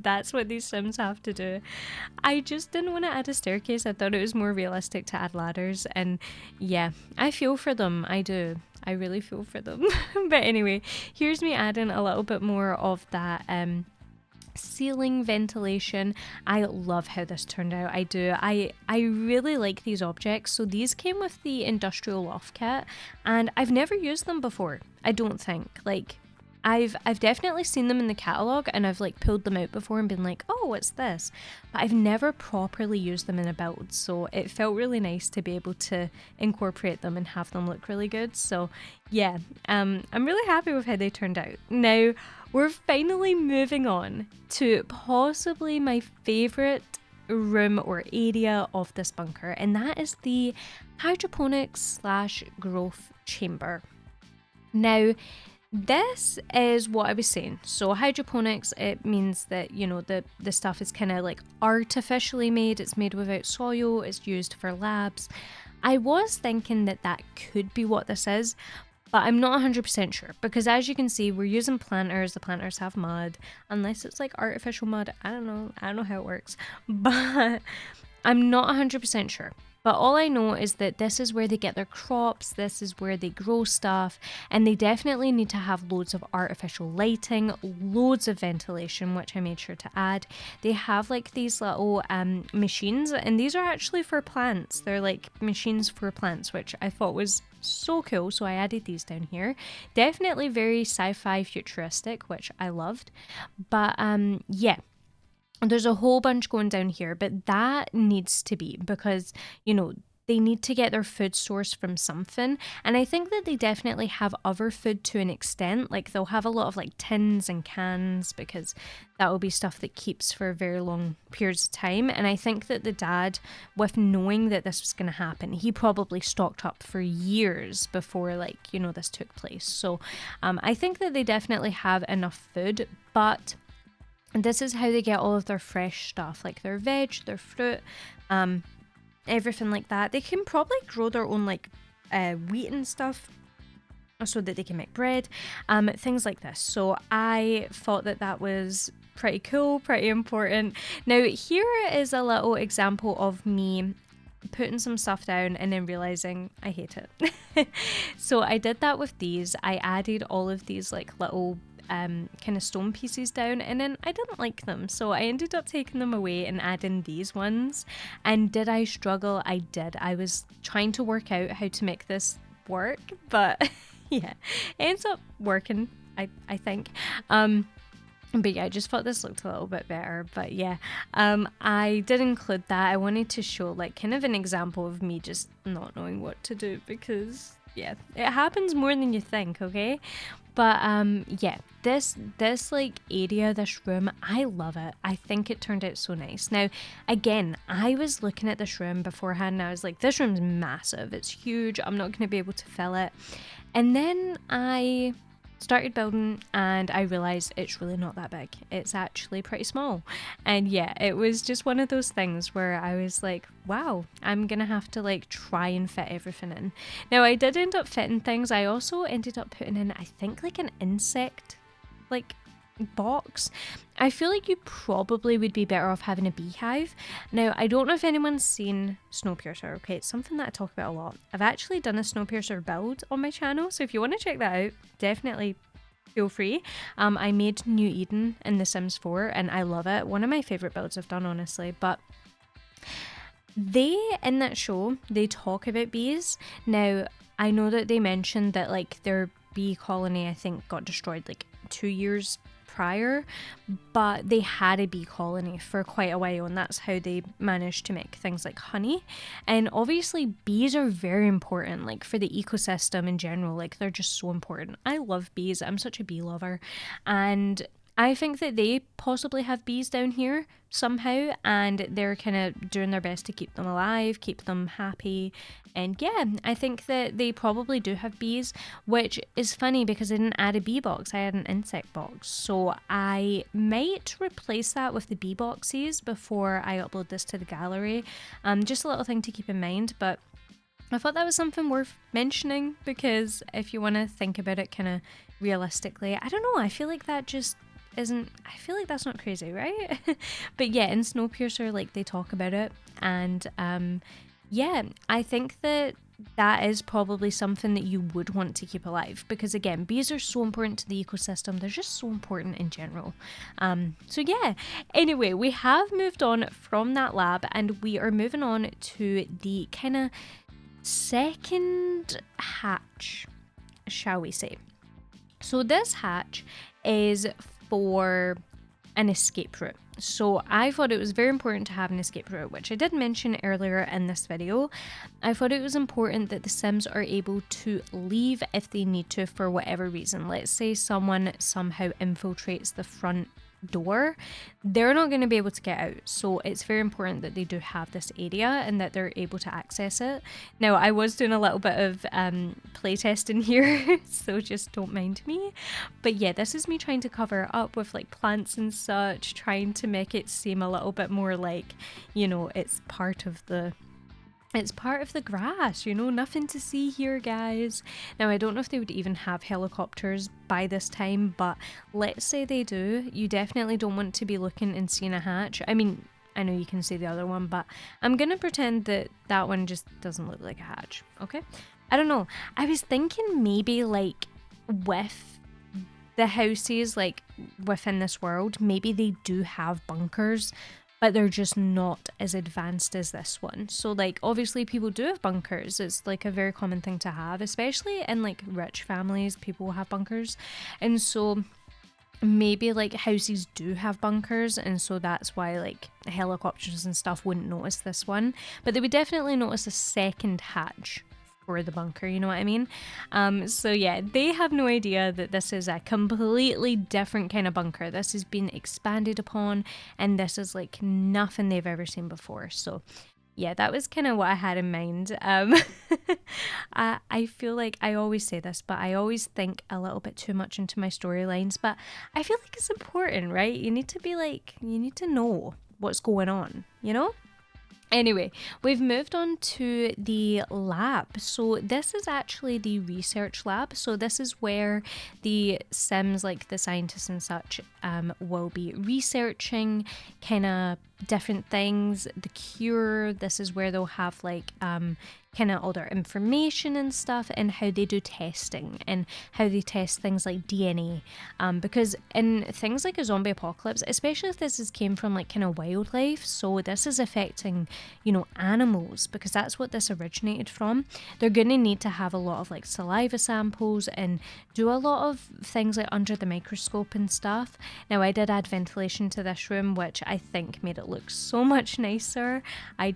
That's what these Sims have to do. I just didn't want to add a staircase. I thought it was more realistic to add ladders. And yeah, I feel for them. I do. I really feel for them. But anyway, here's me adding a little bit more of that ceiling ventilation. I love how this turned out. I do. I really like these objects. So these came with the industrial loft kit, and I've never used them before. I don't think. Like, I've definitely seen them in the catalog, and I've like pulled them out before and been like, oh, what's this? But I've never properly used them in a build, so it felt really nice to be able to incorporate them and have them look really good. So yeah, I'm really happy with how they turned out. Now we're finally moving on to possibly my favorite room or area of this bunker, and that is the hydroponics / growth chamber. Now, this is what I was saying. So hydroponics, it means that, you know, the stuff is kind of like artificially made. It's made without soil. It's used for labs. I was thinking that that could be what this is, but I'm not 100% sure, because as you can see, we're using planters. The planters have mud, unless it's like artificial mud. I don't know how it works, but I'm not 100% sure. But all I know is that this is where they get their crops, this is where they grow stuff, and they definitely need to have loads of artificial lighting, loads of ventilation, which I made sure to add. They have like these little machines, and these are actually for plants. They're like machines for plants, which I thought was so cool, so I added these down here. Definitely very sci-fi futuristic, which I loved. But yeah. There's a whole bunch going down here, but that needs to be because, you know, they need to get their food source from something. And I think that they definitely have other food to an extent. Like they'll have a lot of like tins and cans, because that will be stuff that keeps for very long periods of time. And I think that the dad, with knowing that this was going to happen, he probably stocked up for years before, like, you know, this took place. So I think that they definitely have enough food, but this is how they get all of their fresh stuff, like their veg, their fruit, everything like that. They can probably grow their own like wheat and stuff so that they can make bread, things like this. So I thought that that was pretty cool, pretty important. Now here is a little example of me putting some stuff down and then realizing I hate it. So I did that with these. I added all of these like little kind of stone pieces down, and then I didn't like them, so I ended up taking them away and adding these ones. And did I struggle? I did. I was trying to work out how to make this work, but yeah, it ends up working, I think. But yeah, I just thought this looked a little bit better. But yeah, I did include that. I wanted to show like kind of an example of me just not knowing what to do, because yeah, it happens more than you think, okay? But yeah, this like area, this room, I love it. I think it turned out so nice. Now, again, I was looking at this room beforehand and I was like, this room's massive. It's huge. I'm not going to be able to fill it. And then I started building and I realized it's really not that big. It's actually pretty small. And yeah, it was just one of those things where I was like, wow, I'm gonna have to like try and fit everything in. Now I did end up fitting things. I also ended up putting in, I think, like an insect like box. I feel like you probably would be better off having a beehive. Now I don't know if anyone's seen Snowpiercer. Okay, it's something that I talk about a lot. I've actually done a Snowpiercer build on my channel, so if you want to check that out, definitely feel free. I made New Eden in The Sims 4 and I love it. One of my favorite builds I've done, honestly. But they, in that show, they talk about bees. Now I know that they mentioned that like their bee colony, I think, got destroyed like 2 years prior, but they had a bee colony for quite a while, and that's how they managed to make things like honey. And obviously bees are very important, like for the ecosystem in general. Like they're just so important. I love bees. I'm such a bee lover, and I think that they possibly have bees down here somehow, and they're kind of doing their best to keep them alive, keep them happy. And yeah, I think that they probably do have bees, which is funny because I didn't add a bee box, I had an insect box. So I might replace that with the bee boxes before I upload this to the gallery. Just a little thing to keep in mind, but I thought that was something worth mentioning, because if you want to think about it kind of realistically, I don't know, I feel like that just isn't, I feel like that's not crazy, right? But yeah, in Snowpiercer, like they talk about it, and yeah, I think that that is probably something that you would want to keep alive, because again, bees are so important to the ecosystem. They're just so important in general. So yeah, anyway, we have moved on from that lab, and we are moving on to the kind of second hatch, shall we say. So this hatch is for an escape route. So I thought it was very important to have an escape route, which I did mention earlier in this video. I thought it was important that the Sims are able to leave if they need to for whatever reason. Let's say someone somehow infiltrates the front door, they're not going to be able to get out. So it's very important that they do have this area and that they're able to access it. Now, I was doing a little bit of playtesting here, so just don't mind me. But yeah, this is me trying to cover it up with like plants and such, trying to make it seem a little bit more like, you know, it's part of the grass, you know, nothing to see here, guys. Now, I don't know if they would even have helicopters by this time, but let's say they do. You definitely don't want to be looking and seeing a hatch. I mean, I know you can see the other one, but I'm gonna pretend that that one just doesn't look like a hatch, okay? I don't know. I was thinking maybe like with the houses, like within this world, maybe they do have bunkers, but they're just not as advanced as this one. So like obviously people do have bunkers. It's like a very common thing to have, especially in like rich families, people will have bunkers. And so maybe like houses do have bunkers, and so that's why like helicopters and stuff wouldn't notice this one, but they would definitely notice a second hatch for the bunker, you know what I mean? So yeah, they have no idea that this is a completely different kind of bunker. This has been expanded upon, and this is like nothing they've ever seen before. So yeah, that was kind of what I had in mind. I feel like I always say this, but I always think a little bit too much into my storylines, but I feel like it's important, right? You need to be like, you need to know what's going on, you know? Anyway, we've moved on to the lab. So this is actually the research lab. So this is where the Sims, like the scientists and such, will be researching kind of different things. The cure, this is where they'll have like kind of all their information and stuff, and how they do testing and how they test things like DNA, because in things like a zombie apocalypse, especially if came from like kind of wildlife, so this is affecting, you know, animals, because that's what this originated from. They're going to need to have a lot of like saliva samples and do a lot of things like under the microscope and stuff. Now, I did add ventilation to this room, which I think made it look so much nicer. I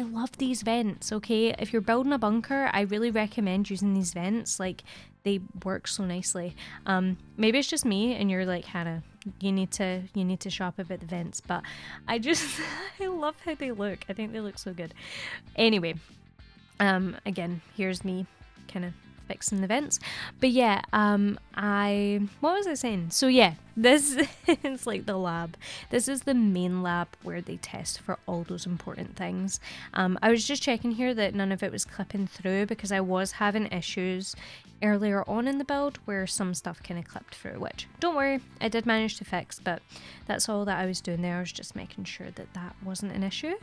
love these vents, okay? If you're building a bunker, I really recommend using these vents. Like, they work so nicely. Maybe it's just me and you're like, Hannah, you need to shop about the vents, but I love how they look. I think they look so good. Anyway, again, here's me kind of fixing the vents. But yeah, what was I saying? So yeah, this is like the lab. This is the main lab where they test for all those important things. I was just checking here that none of it was clipping through, because I was having issues earlier on in the build where some stuff kind of clipped through, which don't worry, I did manage to fix, but that's all that I was doing there. I was just making sure that that wasn't an issue.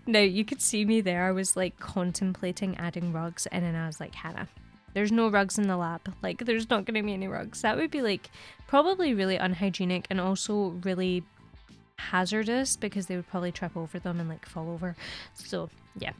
Now, you could see me there. I was like contemplating adding rugs, and then I was like, Hannah, there's no rugs in the lab. Like, there's not going to be any rugs. That would be like probably really unhygienic and also really hazardous, because they would probably trip over them and like fall over. So yeah,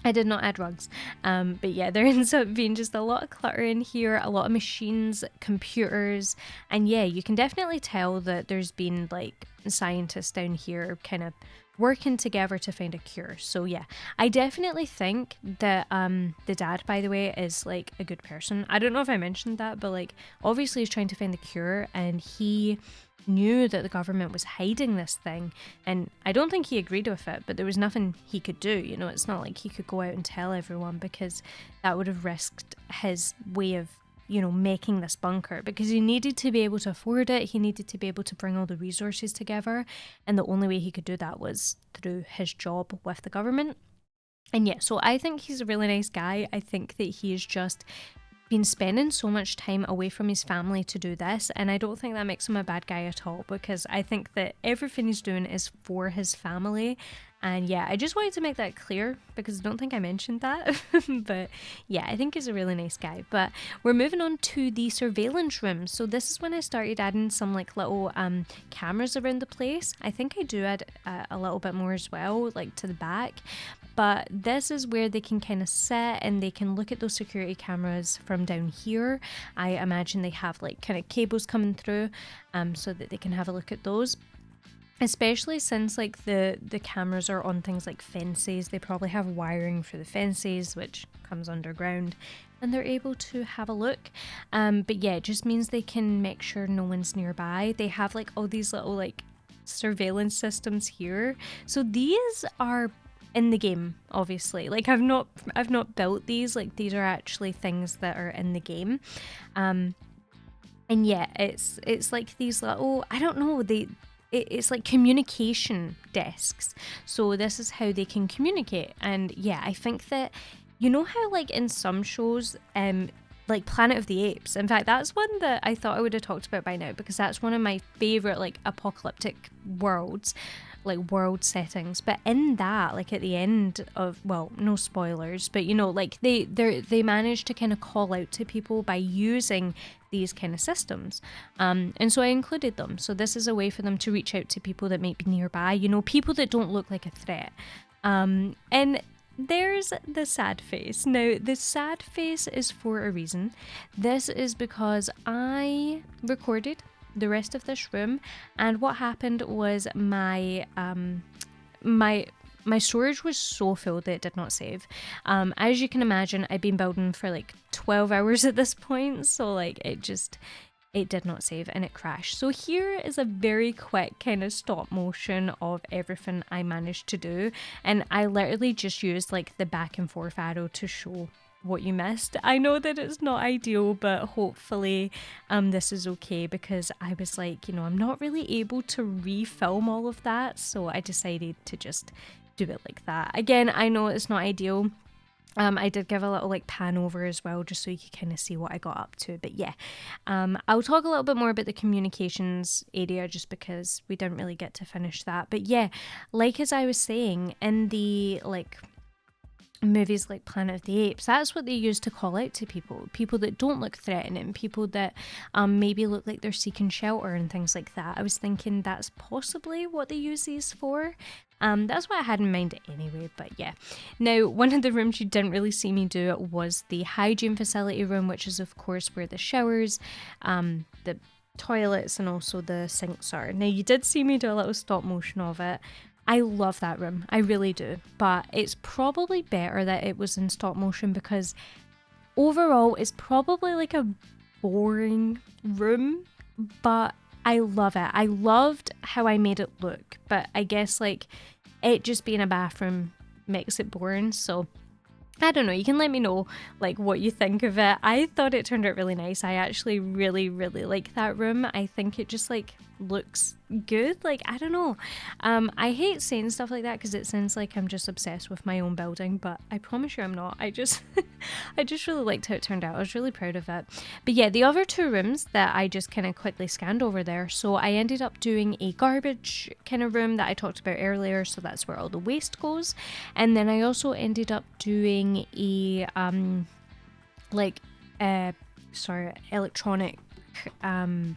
I did not add rugs. But yeah, there ends up being just a lot of clutter in here, a lot of machines, computers, and yeah, you can definitely tell that there's been like scientists down here kind of working together to find a cure. So yeah, I definitely think that the dad, by the way, is like a good person. I don't know if I mentioned that, but like obviously he's trying to find the cure, and he knew that the government was hiding this thing, and I don't think he agreed with it, but there was nothing he could do, you know. It's not like he could go out and tell everyone, because that would have risked his way of, you know, making this bunker, because he needed to be able to afford it. He needed to be able to bring all the resources together, and the only way he could do that was through his job with the government. And yeah, so I think he's a really nice guy. I think that he is just been spending so much time away from his family to do this, and I don't think that makes him a bad guy at all, because I think that everything he's doing is for his family. And yeah, I just wanted to make that clear because I don't think I mentioned that. But yeah, I think he's a really nice guy. But we're moving on to the surveillance room. So this is when I started adding some like little cameras around the place. I think I do add a little bit more as well, like to the back. But this is where they can kind of sit and they can look at those security cameras from down here. I imagine they have like kind of cables coming through so that they can have a look at those. Especially since like the cameras are on things like fences, they probably have wiring for the fences, which comes underground, and they're able to have a look. But yeah, it just means they can make sure no one's nearby. They have like all these little like surveillance systems here. So these are in the game, obviously. Like I've not built these. Like these are actually things that are in the game. And yeah, it's like these little, I don't know, it's like communication desks. So this is how they can communicate. And yeah, I think that, you know how like in some shows, like Planet of the Apes, in fact, that's one that I thought I would have talked about by now, because that's one of my favorite like apocalyptic worlds, like world settings. But in that, like at the end of, well, no spoilers, but you know, like they managed to kind of call out to people by using these kind of systems, and so I included them. So this is a way for them to reach out to people that might be nearby, you know, people that don't look like a threat. And there's the sad face. Now the sad face is for a reason. This is because I recorded the rest of this room, and what happened was my storage was so full that it did not save. As you can imagine, I've been building for like 12 hours at this point, so like it did not save and it crashed. So here is a very quick kind of stop motion of everything I managed to do, and I literally just used like the back and forth arrow to show what you missed. I know that it's not ideal, but hopefully this is okay, because I was like, you know, I'm not really able to refilm all of that, so I decided to just do it like that. Again, I know it's not ideal. I did give a little like pan over as well, just so you could kind of see what I got up to. But yeah, I'll talk a little bit more about the communications area just because we didn't really get to finish that. But yeah, like as I was saying, in the like movies like Planet of the Apes, that's what they use to call out to people that don't look threatening, people that maybe look like they're seeking shelter and things like that. I was thinking that's possibly what they use these for. That's what I had in mind anyway, but yeah. Now, one of the rooms you didn't really see me do was the hygiene facility room, which is of course where the showers, the toilets and also the sinks are. Now, you did see me do a little stop motion of it. I love that room, I really do, but it's probably better that it was in stop motion, because overall it's probably like a boring room, but I love it. I loved how I made it look, but I guess like it just being a bathroom makes it boring, so I don't know, you can let me know like what you think of it. I thought it turned out really nice. I actually really like that room. I think it just like looks good. Like, I don't know. I hate saying stuff like that because it sounds like I'm just obsessed with my own building, but I promise you I'm not. I just really liked how it turned out. I was really proud of it. But yeah, the other two rooms that I just kind of quickly scanned over there. So I ended up doing a garbage kind of room that I talked about earlier. So that's where all the waste goes. And then I also ended up doing a electronic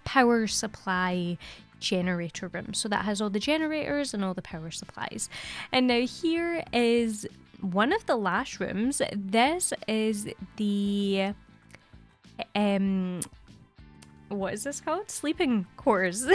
power supply generator room. So that has all the generators and all the power supplies. And now here is one of the last rooms. This is the what is this called? Sleeping quarters.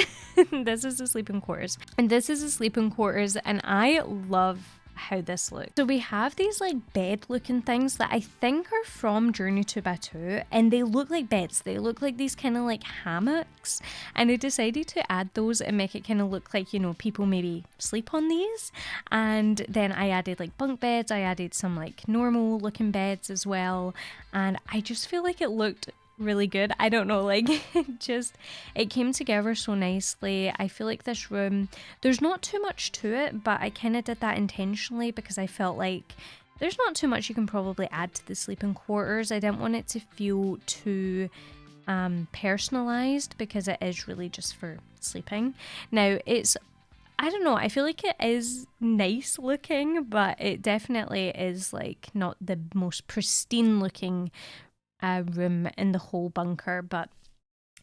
This is the sleeping quarters. And this is the sleeping quarters, and I love how this looks. So we have these like bed looking things that I think are from Journey to Batuu, and they look like beds. They look like these kind of like hammocks, and I decided to add those and make it kind of look like, you know, people maybe sleep on these. And then I added like bunk beds, I added some like normal looking beds as well, and I just feel like it looked really good. I don't know, like it came together so nicely. I feel like this room, there's not too much to it, but I kind of did that intentionally because I felt like there's not too much you can probably add to the sleeping quarters. I didn't want it to feel too personalized because it is really just for sleeping. Now I don't know, I feel like it is nice looking, but it definitely is like not the most pristine looking room in the whole bunker. But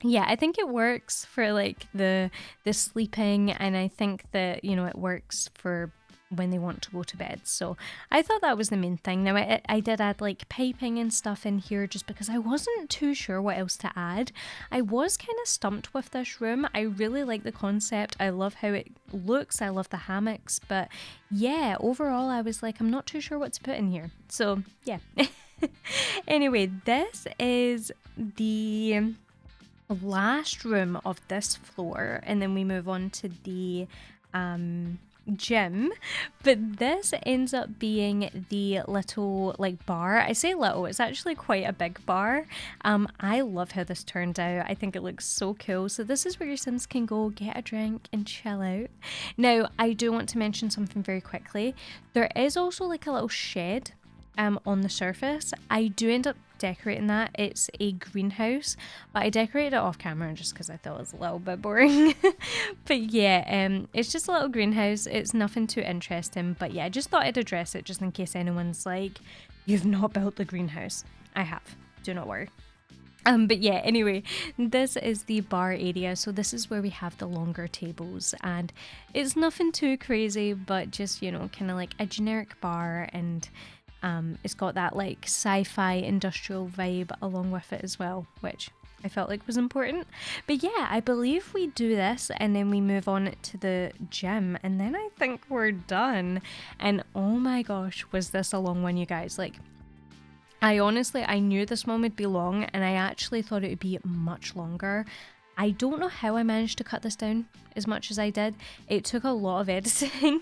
yeah, I think it works for like the sleeping, and I think that, you know, it works for when they want to go to bed. So I thought that was the main thing. Now I did add like piping and stuff in here just because I wasn't too sure what else to add. I was kind of stumped with this room. I really like the concept. I love how it looks. I love the hammocks, but yeah, overall I was like, I'm not too sure what to put in here. So yeah. Anyway, this is the last room of this floor, and then we move on to the gym. But this ends up being the little like bar. I say little, it's actually quite a big bar. I love how this turned out. I think it looks so cool. So this is where your Sims can go get a drink and chill out. Now I do want to mention something very quickly. There is also like a little shed on the surface. I do end up decorating that. It's a greenhouse, but I decorated it off camera just because I thought it was a little bit boring. But yeah, it's just a little greenhouse. It's nothing too interesting, but yeah, I just thought I'd address it just in case anyone's like, you've not built the greenhouse. I have, do not worry. But yeah, anyway, this is the bar area. So this is where we have the longer tables, and it's nothing too crazy, but just, you know, kind of like a generic bar, and it's got that like sci-fi industrial vibe along with it as well, which I felt like was important. But yeah, I believe we do this and then we move on to the gym, and then I think we're done. And oh my gosh, was this a long one, you guys. Like, I knew this one would be long, and I actually thought it would be much longer. I don't know how I managed to cut this down as much as I did. It took a lot of editing,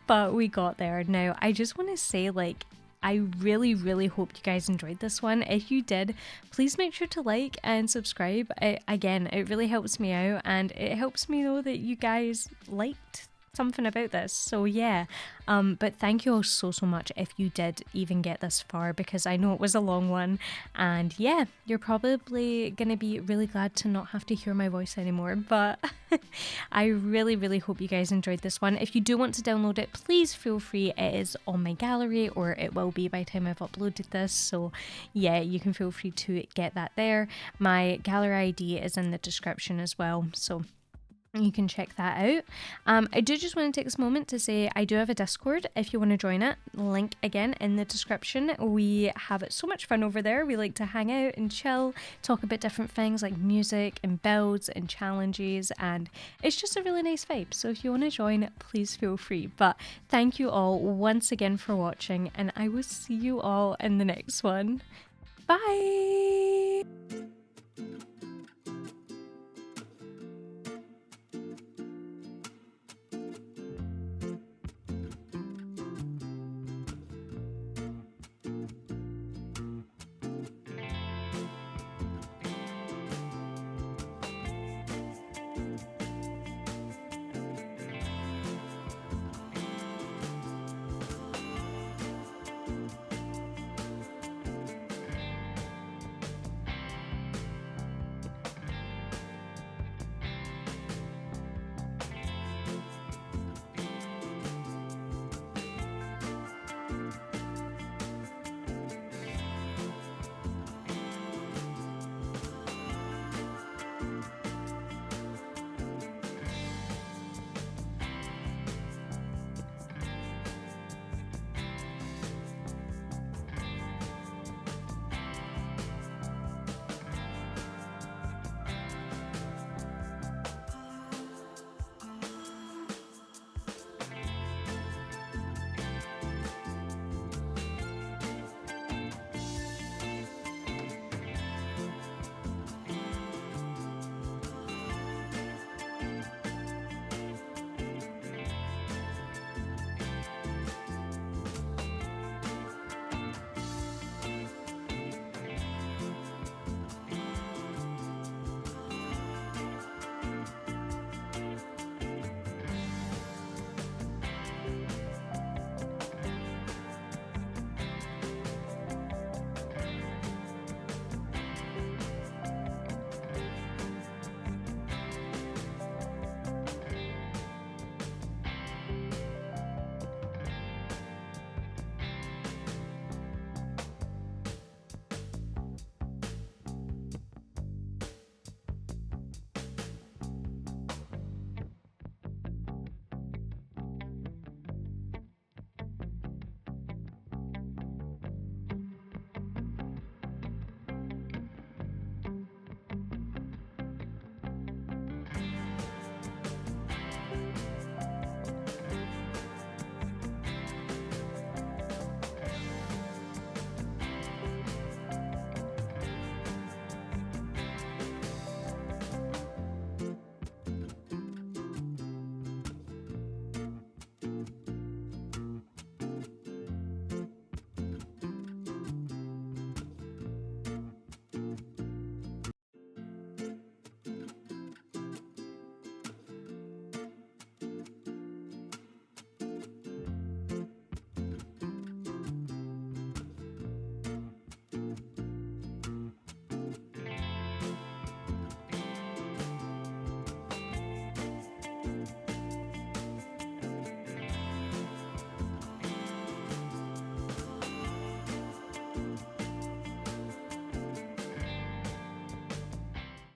but we got there. Now, I just want to say, like, I really, really hope you guys enjoyed this one. If you did, please make sure to like and subscribe. Again, it really helps me out, and it helps me know that you guys liked something about this. So yeah, but thank you all so much if you did even get this far, because I know it was a long one, and yeah, you're probably gonna be really glad to not have to hear my voice anymore. But I really hope you guys enjoyed this one. If you do want to download it, please feel free. It is on my gallery, or it will be by the time I've uploaded this, so yeah, you can feel free to get that there. My gallery ID is in the description as well, so you can check that out. I do just want to take this moment to say I do have a Discord if you want to join it. Link again in the description. We have so much fun over there. We like to hang out and chill, talk about different things like music and builds and challenges, and it's just a really nice vibe. So if you want to join, please feel free. But thank you all once again for watching, and I will see you all in the next one. Bye!